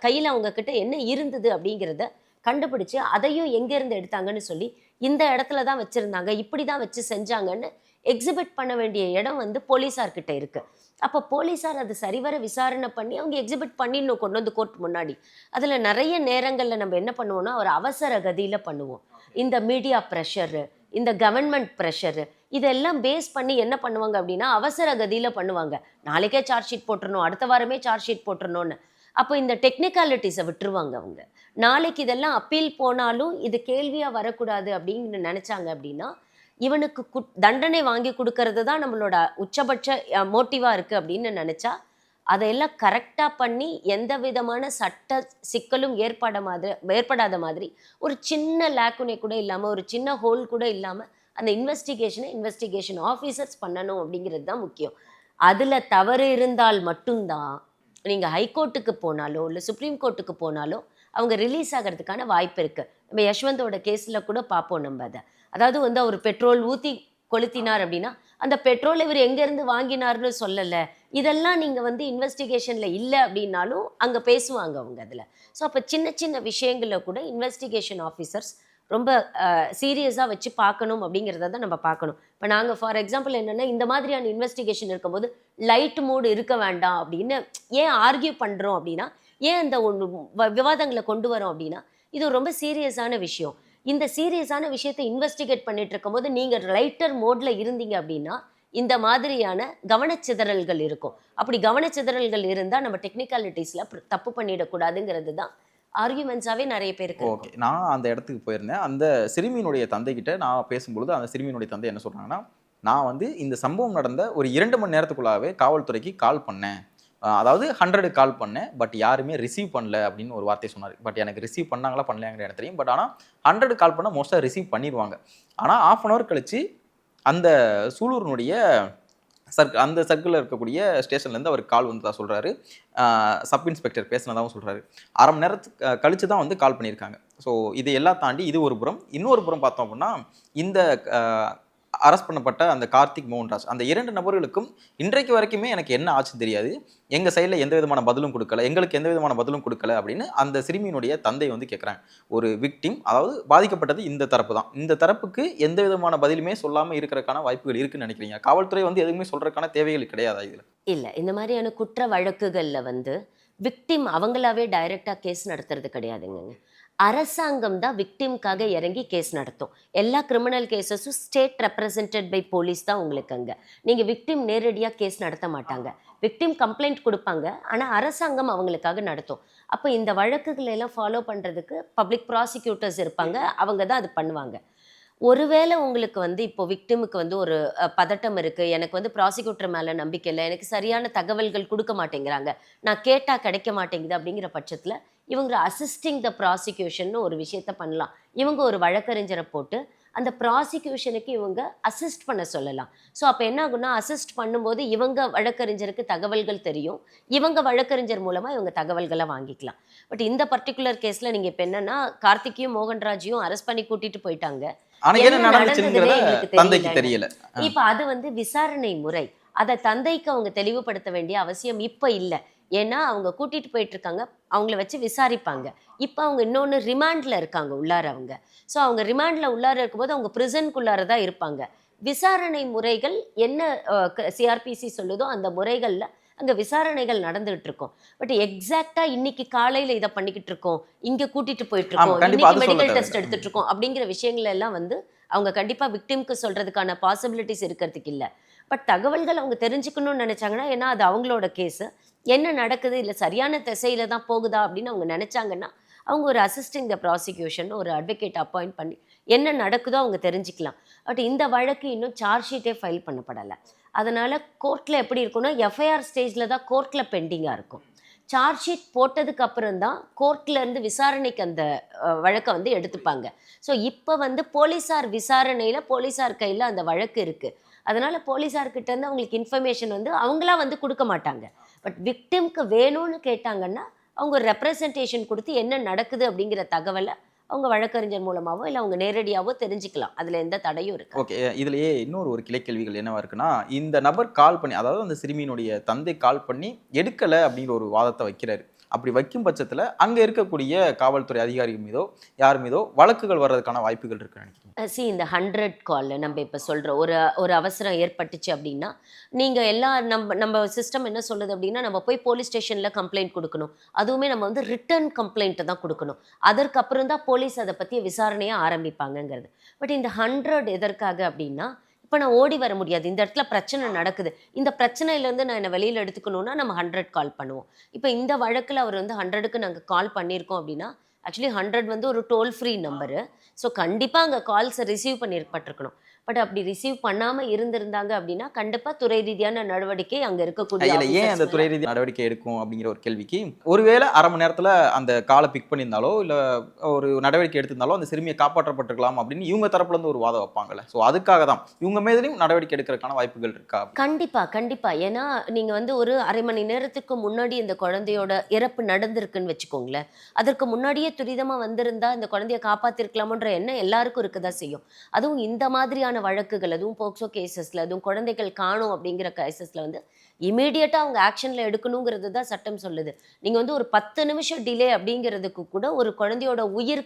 கையில் அவங்க கிட்ட என்ன இருந்தது அப்படிங்கிறத கண்டுபிடிச்சு அதையும் எங்கேருந்து எடுத்தாங்கன்னு சொல்லி இந்த இடத்துல தான் வச்சுருந்தாங்க, இப்படி தான் வச்சு செஞ்சாங்கன்னு எக்ஸிபிட் பண்ண வேண்டிய இடம் வந்து போலீஸார்கிட்ட இருக்கு. அப்போ போலீஸார் அது சரிவர விசாரணை பண்ணி அவங்க எக்ஸிபிட் பண்ணிடணும் கொண்டு வந்து கோர்ட் முன்னாடி. அதில் நிறைய நேரங்களில் நம்ம என்ன பண்ணுவோம்னா ஒரு அவசர கதியில் பண்ணுவோம். இந்த மீடியா ப்ரெஷரு, இந்த கவர்மெண்ட் ப்ரெஷரு, இதெல்லாம் பேஸ் பண்ணி என்ன பண்ணுவாங்க அப்படின்னா அவசர கதியில் பண்ணுவாங்க. நாளைக்கே சார்ஜ் ஷீட் போட்டுருணும், அடுத்த வாரமே சார்ஜ் ஷீட் போட்டுருணும்னு. அப்போ இந்த டெக்னிக்காலிட்டிஸை விட்டுருவாங்க அவங்க. நாளைக்கு இதெல்லாம் அப்பீல் போனாலும் இது கேள்வியாக வரக்கூடாது அப்படின்னு நினச்சாங்க அப்படின்னா இவனுக்கு தண்டனை வாங்கி கொடுக்கறது தான் நம்மளோட உச்சபட்ச மோட்டிவாக இருக்குது அப்படின்னு நினச்சா அதையெல்லாம் கரெக்டாக பண்ணி எந்த விதமான சட்ட சிக்கலும் ஏற்படாத மாதிரி ஒரு சின்ன லேக்குனை கூட இல்லாமல் ஒரு சின்ன ஹோல் கூட இல்லாமல் அந்த இன்வெஸ்டிகேஷன் ஆஃபீஸர்ஸ் பண்ணணும் அப்படிங்கிறது தான் முக்கியம். அதில் தவறு இருந்தால் மட்டும்தான் நீங்கள் ஹைகோர்ட்டுக்கு போனாலோ இல்லை சுப்ரீம் கோர்ட்டுக்கு போனாலோ அவங்க ரிலீஸ் ஆகிறதுக்கான வாய்ப்பு இருக்குது. நம்ம யஷ்வந்தோட கேஸில் கூட பார்ப்போம் நம்ம அதை. அதாவது வந்து அவர் பெட்ரோல் ஊற்றி கொளுத்தினார் அப்படின்னா அந்த பெட்ரோல் இவர் எங்கேருந்து வாங்கினார்னு சொல்லலை. இதெல்லாம் நீங்கள் வந்து இன்வெஸ்டிகேஷனில் இல்லை அப்படின்னாலும் அங்கே பேசுவாங்க அவங்க அதில். ஸோ அப்போ சின்ன சின்ன விஷயங்களில் கூட இன்வெஸ்டிகேஷன் ஆஃபீஸர்ஸ் ரொம்ப சீரியஸாக வச்சு பார்க்கணும் அப்படிங்கிறத தான் நம்ம பார்க்கணும். இப்போ நாங்கள் ஃபார் எக்ஸாம்பிள் என்னென்னா இந்த மாதிரியான இன்வெஸ்டிகேஷன் இருக்கும்போது லைட் மூடு இருக்க வேண்டாம் அப்படின்னு ஏன் ஆர்கியூ பண்ணுறோம் அப்படின்னா, ஏன் இந்த விவாதங்களை கொண்டு வரோம் அப்படின்னா இது ரொம்ப சீரியஸான விஷயம். இந்த சீரியஸான விஷயத்தை இன்வெஸ்டிகேட் பண்ணிட்டு இருக்கும்போது நீங்கள் லைட்டர் மோட்ல இருந்தீங்க அப்படின்னா இந்த மாதிரியான கவனச்சிதறல்கள் இருக்கும். அப்படி கவனச்சிதறல்கள் இருந்தால் நம்ம டெக்னிக்காலிட்டிஸில் தப்பு பண்ணிடக்கூடாதுங்கிறது தான் ஆர்கியூமெண்ட்ஸாகவே நிறைய பேருக்கு. ஓகே, நான் அந்த இடத்துக்கு போயிருந்தேன். அந்த சிறுமியினுடைய தந்தைகிட்ட நான் பேசும்பொழுது அந்த சிறுமியினுடைய தந்தை என்ன சொல்கிறாங்கன்னா, நான் வந்து இந்த சம்பவம் நடந்த ஒரு 2 மணி நேரத்துக்குள்ளாவே காவல்துறைக்கு கால் பண்ணேன், அதாவது 100 கால் பண்ணேன், பட் யாருமே ரிசீவ் பண்ணல அப்படின்னு ஒரு வார்த்தை சொன்னார். பட் எனக்கு ரிசீவ் பண்ணாங்களா பண்ணலையாங்கிற எனக்கு தெரியும். பட் ஆனால் 100 கால் பண்ணால் மோஸ்ட்டாக ரிசீவ் பண்ணிடுவாங்க. ஆனால் ½ அன் ஹவர் கழிச்சு அந்த சூலூரினுடைய அந்த சர்க்கிளில் இருக்கக்கூடிய ஸ்டேஷன்லேருந்து அவர் கால் வந்து தான் சொல்கிறாரு, சப் இன்ஸ்பெக்டர் பேசினதாகவும் சொல்கிறாரு. அரை மணி நேரத்துக்கு கழிச்சு தான் வந்து கால் பண்ணியிருக்காங்க. ஸோ இது எல்லாம் தாண்டி இது ஒரு புறம். இன்னொரு புறம் பார்த்தோம் அப்படின்னா இந்த அரெஸ்ட் பண்ணப்பட்ட அந்த கார்த்திக் மோகன்ராஜ் அந்த 2 நபர்களுக்கும் இன்றைக்கு வரைக்குமே எனக்கு என்ன ஆச்சுன்னு தெரியாது. எங்கள் சைடில் எந்த விதமான பதிலும் கொடுக்கல, எங்களுக்கு எந்த விதமான பதிலும் கொடுக்கல அப்படின்னு அந்த சிறுமியினுடைய தந்தை வந்து கேட்குறாங்க. ஒரு விக்டிம், அதாவது பாதிக்கப்பட்டது இந்த தரப்பு தான், இந்த தரப்புக்கு எந்த விதமான பதிலுமே சொல்லாமல் இருக்கிறதுக்கான வாய்ப்புகள் இருக்குன்னு நினைக்கிறீங்க? காவல்துறை வந்து எதுவுமே சொல்கிறதுக்கான தேவைகள் கிடையாதா இதில்? இல்லை, இந்த மாதிரியான குற்ற வழக்குகளில் வந்து விக்டிம் அவங்களாவே டைரெக்டாக கேஸ் நடத்துறது கிடையாதுங்க. அரசாங்கம் தான் விக்டிம்காக இறங்கி கேஸ் நடத்தும். எல்லா கிரிமினல் கேசஸும் ஸ்டேட் ரெப்ரசன்டட் பை போலீஸ் தான் உங்களுக்கு அங்கே. நீங்கள் விக்டிம் நேரடியாக கேஸ் நடத்த மாட்டாங்க. விக்டிம் கம்ப்ளைண்ட் கொடுப்பாங்க, ஆனால் அரசாங்கம் அவங்களுக்காக நடத்தும். அப்போ இந்த வழக்குகளை எல்லாம் ஃபாலோ பண்ணுறதுக்கு பப்ளிக் ப்ராசிக்யூட்டர்ஸ் இருப்பாங்க, அவங்க தான் அது பண்ணுவாங்க. ஒருவேளை உங்களுக்கு வந்து இப்போ விக்டிமுக்கு வந்து ஒரு பதட்டம் இருக்குது, எனக்கு வந்து ப்ராசிக்யூட்டர் மேலே நம்பிக்கை இல்லை, எனக்கு சரியான தகவல்கள் கொடுக்க மாட்டேங்கிறாங்க, நான் கேட்டால் கிடைக்க மாட்டேங்குது அப்படிங்கிற பட்சத்தில் இவங்க அசிஸ்டிங் த ப்ராசிக்யூஷன் ஒரு விஷயத்த பண்ணலாம். இவங்க ஒரு வழக்கறிஞரை போட்டு அந்த ப்ராசிக்யூஷனுக்கு இவங்க அசிஸ்ட் பண்ண சொல்லலாம். ஸோ அப்போ என்ன ஆகுன்னா, அசிஸ்ட் பண்ணும்போது இவங்க வழக்கறிஞருக்கு தகவல்கள் தெரியும், இவங்க வழக்கறிஞர் மூலமாக இவங்க தகவல்களை வாங்கிக்கலாம். பட் இந்த பர்டிகுலர் கேஸில் நீங்கள் இப்போ என்னன்னா, கார்த்திக்கையும் மோகன்ராஜையும் அரெஸ்ட் பண்ணி கூட்டிட்டு போயிட்டாங்க, தந்தைக்கு தெரியல. இப்ப அது வந்து விசாரணை முறை, அதை தந்தைக்கு அவங்க தெளிவுபடுத்த வேண்டிய அவசியம் இப்ப இல்லை. ஏன்னா அவங்க கூட்டிட்டு போயிட்டு இருக்காங்க, அவங்கள வச்சு விசாரிப்பாங்க. இப்ப அவங்க இன்னொன்னு ரிமாண்ட்ல இருக்காங்க உள்ளார அவங்க. ஸோ அவங்க ரிமாண்ட்ல உள்ளார இருக்கும்போது அவங்க பிரிசனுக்குள்ளார தான் இருப்பாங்க. விசாரணை முறைகள் என்ன சிஆர்பிசி சொல்லுதோ அந்த முறைகள்ல அங்கே விசாரணைகள் நடந்துகிட்டு இருக்கும். பட் எக்ஸாக்டாக இன்னைக்கு காலையில் இதை பண்ணிக்கிட்டு இருக்கோம், இங்கே கூட்டிட்டு போயிட்டு இருக்கோம், இன்னைக்கு மெடிக்கல் டெஸ்ட் எடுத்துட்டு இருக்கோம் அப்படிங்கிற விஷயங்கள் எல்லாம் வந்து அவங்க கண்டிப்பாக விக்டிம்க்கு சொல்றதுக்கான பாசிபிலிட்டிஸ் இருக்கிறதுக்கு இல்லை. பட் தகவல்கள் அவங்க தெரிஞ்சுக்கணும்னு நினைச்சாங்கன்னா, ஏன்னா அது அவங்களோட கேஸு, என்ன நடக்குது இல்லை சரியான திசையில தான் போகுதா அப்படின்னு அவங்க நினைச்சாங்கன்னா அவங்க ஒரு அசிஸ்டிங் த ப்ராசிக்யூஷன் ஒரு அட்வொகேட் அப்பாயிண்ட் பண்ணி என்ன நடக்குதோ அவங்க தெரிஞ்சுக்கலாம். பட் இந்த வழக்கு இன்னும் சார்ஜ் ஷீட்டே ஃபைல் பண்ணப்படலை. அதனால் கோர்ட்டில் எப்படி இருக்குன்னா, எஃப்ஐஆர் ஸ்டேஜில் தான் கோர்ட்டில் பெண்டிங்காக இருக்கும். சார்ஜ் ஷீட் போட்டதுக்கு அப்புறம் தான் கோர்ட்லேருந்து விசாரணைக்கு அந்த வழக்கை வந்து எடுத்துப்பாங்க. ஸோ இப்போ வந்து போலீஸார் விசாரணையில் போலீஸார் கையில் அந்த வழக்கு இருக்குது. அதனால் போலீஸார்கிட்டேருந்து அவங்களுக்கு இன்ஃபர்மேஷன் வந்து அவங்களா வந்து கொடுக்க மாட்டாங்க. பட் விக்டிம்க்கு வேணும்னு கேட்டாங்கன்னா அவங்க ஒரு ரெப்ரசன்டேஷன் கொடுத்து என்ன நடக்குது அப்படிங்கிற தகவலை அவங்க வழக்கறிஞர் மூலமாவோ இல்லை அவங்க நேரடியாவோ தெரிஞ்சுக்கலாம். அதில் எந்த தடையும் இருக்கு. ஓகே, இதுலயே இன்னொரு ஒரு கிளைக்கேள்விகள் என்னவா இருக்குன்னா, இந்த நபர் கால் பண்ணி, அதாவது அந்த சிறுமியினுடைய தந்தை கால் பண்ணி எடுக்கலை அப்படிங்கிற ஒரு வாதத்தை வைக்கிறாரு. அப்படி வைக்கும் பட்சத்தில் அங்கே இருக்கக்கூடிய காவல்துறை அதிகாரிகள் மீதோ யார் மீதோ வழக்குகள் வர்றதுக்கான வாய்ப்புகள் இருக்குன்னு நினைக்கிறேன். இந்த 100 கால் நம்ம இப்போ சொல்கிறோம், ஒரு அவசரம் ஏற்பட்டுச்சு அப்படின்னா நீங்கள் எல்லாம் நம்ம சிஸ்டம் என்ன சொல்லுது அப்படின்னா, நம்ம போய் போலீஸ் ஸ்டேஷனில் கம்ப்ளைண்ட் கொடுக்கணும். அதுவுமே நம்ம வந்து ரிட்டன் கம்ப்ளைண்ட்டை தான் கொடுக்கணும். அதற்கப்புறம் தான் போலீஸ் அதை பற்றி விசாரணையை ஆரம்பிப்பாங்கங்கிறது. பட் இந்த 100 எதற்காக அப்படின்னா, இப்போ நான் ஓடி வர முடியாது, இந்த இடத்துல பிரச்சனை நடக்குது, இந்த பிரச்சனையிலேருந்து நான் என்னை வெளியில் எடுத்துக்கணுன்னா நம்ம 100 கால் பண்ணுவோம். இப்போ இந்த வழக்கில் அவர் வந்து 100க்கு நாங்கள் கால் பண்ணியிருக்கோம் அப்படின்னா, ஆக்சுவலி 100 வந்து ஒரு டோல் ஃப்ரீ நம்பரு. ஸோ கண்டிப்பாக அங்கே கால்ஸை ரிசீவ் பண்ணியிருப்பட்டிருக்கணும். பட் அப்படி ரிசீவ் பண்ணாமல் இருந்திருந்தாங்க அப்படின்னா கண்டிப்பாக துறை ரீதியான நடவடிக்கை அங்கே இருக்கக்கூடிய ஏன் அந்த துறை ரீதியான நடவடிக்கை எடுக்கும் அப்படிங்கிற ஒரு கேள்விக்கு, ஒருவேளை அரை மணி நேரத்தில் அந்த காலை பிக் பண்ணியிருந்தாலோ இல்லை ஒரு நடவடிக்கை எடுத்திருந்தாலோ அந்த சிறுமியை காப்பாற்றப்பட்டிருக்கலாம் அப்படின்னு இவங்க தரப்புலேருந்து ஒரு வாதம் வைப்பாங்கல்ல. ஸோ அதுக்காக தான் இவங்க மேலேயும் நடவடிக்கை எடுக்கிறதுக்கான வாய்ப்புகள் இருக்கா? கண்டிப்பாக. ஏன்னா நீங்கள் வந்து ஒரு அரை மணி நேரத்துக்கு முன்னாடி இந்த குழந்தையோட இறப்பு நடந்திருக்குன்னு வச்சுக்கோங்களேன். அதற்கு முன்னாடியே துரிதமாக வந்திருந்தா இந்த குழந்தைய காப்பாற்றிருக்கலாமோன்ற எண்ணம் எல்லாருக்கும் இருக்க தான் செய்யும். அதுவும் இந்த மாதிரியான வழக்குகள், அதுவும் போக்சோ கேசஸ்ல, அதுவும் குழந்தைகள் காணும் அப்படிங்கிற கேசஸ்ல வந்து இமீடியட்டா அவங்க ஆக்ஷன்ல எடுக்கணுங்கிறது தான் சட்டம் சொல்லுது. நீங்க வந்து ஒரு 10 நிமிஷம் டிலே அப்படிங்கிறதுக்கு கூட ஒரு குழந்தையோட உயிர்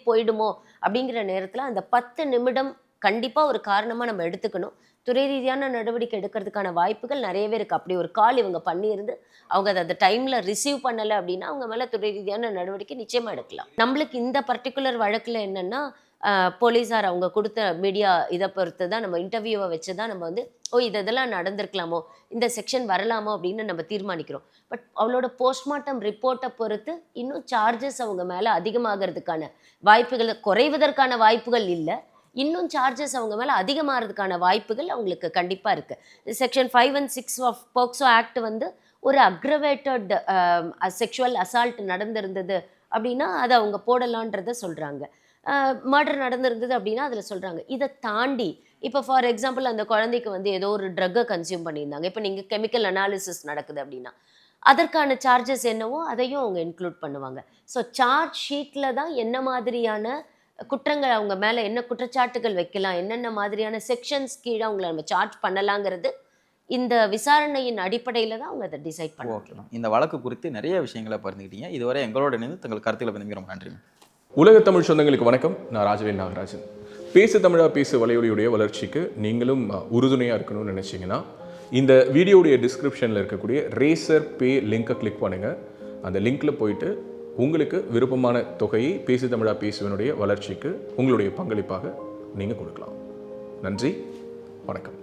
போயிடுமோ அப்படிங்கிற நேரத்துல அந்த 10 நிமிடம் கண்டிப்பா ஒரு காரணமா நம்ம எடுத்துக்கணும். துறை ரீதியான நடவடிக்கை எடுக்கிறதுக்கான வாய்ப்புகள் நிறையவே இருக்கு. அப்படி ஒரு கால் இவங்க பண்ணியிருந்து அவங்க அதை அந்த டைம்ல ரிசீவ் பண்ணலை அப்படின்னா அவங்க மேல துறை ரீதியான நடவடிக்கை நிச்சயமா எடுக்கலாம். நம்மளுக்கு இந்த பர்டிகுலர் வழக்குல என்னன்னா, போலீஸார் அவங்க கொடுத்த மீடியா இதை பொறுத்து தான் நம்ம இன்டர்வியூவை வச்சு தான் நம்ம வந்து இதெல்லாம் நடந்திருக்கலாமோ, இந்த செக்ஷன் வரலாமோ அப்படின்னு நம்ம தீர்மானிக்கிறோம். பட் அவளோட போஸ்ட்மார்ட்டம் ரிப்போர்ட்டை பொறுத்து இன்னும் சார்ஜஸ் அவங்க மேலே அதிகமாகிறதுக்கான வாய்ப்புகள், குறைவதற்கான வாய்ப்புகள் இல்லை, இன்னும் சார்ஜஸ் அவங்க மேலே அதிகமாகிறதுக்கான வாய்ப்புகள் அவங்களுக்கு கண்டிப்பாக இருக்குது. Section 5 and 6 of POCSO act வந்து ஒரு அக்ரவேட்டட் செக்ஷுவல் அசால்ட் நடந்திருந்தது அப்படின்னா அதை அவங்க போடலான்றதை சொல்கிறாங்க. மர்டர் நடந்திருந்தது அப்படின்னா அதில் சொல்கிறாங்க. இதை தாண்டி இப்போ ஃபார் எக்ஸாம்பிள் அந்த குழந்தைக்கு வந்து ஏதோ ஒரு ட்ரக்கை கன்சியூம் பண்ணியிருந்தாங்க, இப்போ நீங்கள் கெமிக்கல் அனாலிசிஸ் நடக்குது அப்படின்னா அதற்கான சார்ஜஸ் என்னவோ அதையும் அவங்க இன்க்ளூட் பண்ணுவாங்க. ஸோ சார்ஜ் ஷீட்டில் தான் என்ன மாதிரியான குற்றங்கள் அவங்க மேலே என்ன குற்றச்சாட்டுகள் வைக்கலாம், என்னென்ன மாதிரியான செக்ஷன்ஸ் கீழே அவங்களை நம்ம சார்ஜ் பண்ணலாங்கிறது இந்த விசாரணையின் அடிப்படையில் தான் அவங்க அதை டிசைட் பண்ணுவாங்க. இந்த வழக்கு குறித்து நிறைய விஷயங்களை பகிர்ந்துக்கிட்டீங்க. இதுவரை எங்களோட இணைந்து தங்கள் கருத்துக்களை பகிர்ந்து ரொம்ப நன்றி. உலக தமிழ் சொந்தங்களுக்கு வணக்கம். நான் ராஜவேல் நாகராஜன். பேசு தமிழா பேசு வலையொலியுடைய வளர்ச்சிக்கு நீங்களும் உறுதுணையாக இருக்கணும்னு நினச்சிங்கன்னா இந்த வீடியோடைய டிஸ்கிரிப்ஷனில் இருக்கக்கூடிய ரேசர் பே லிங்கை கிளிக் பண்ணுங்கள். அந்த லிங்க்கில் போயிட்டு உங்களுக்கு விருப்பமான தொகையை பேசு தமிழா பேசுவனுடைய வளர்ச்சிக்கு உங்களுடைய பங்களிப்பாக நீங்கள் கொடுக்கலாம். நன்றி, வணக்கம்.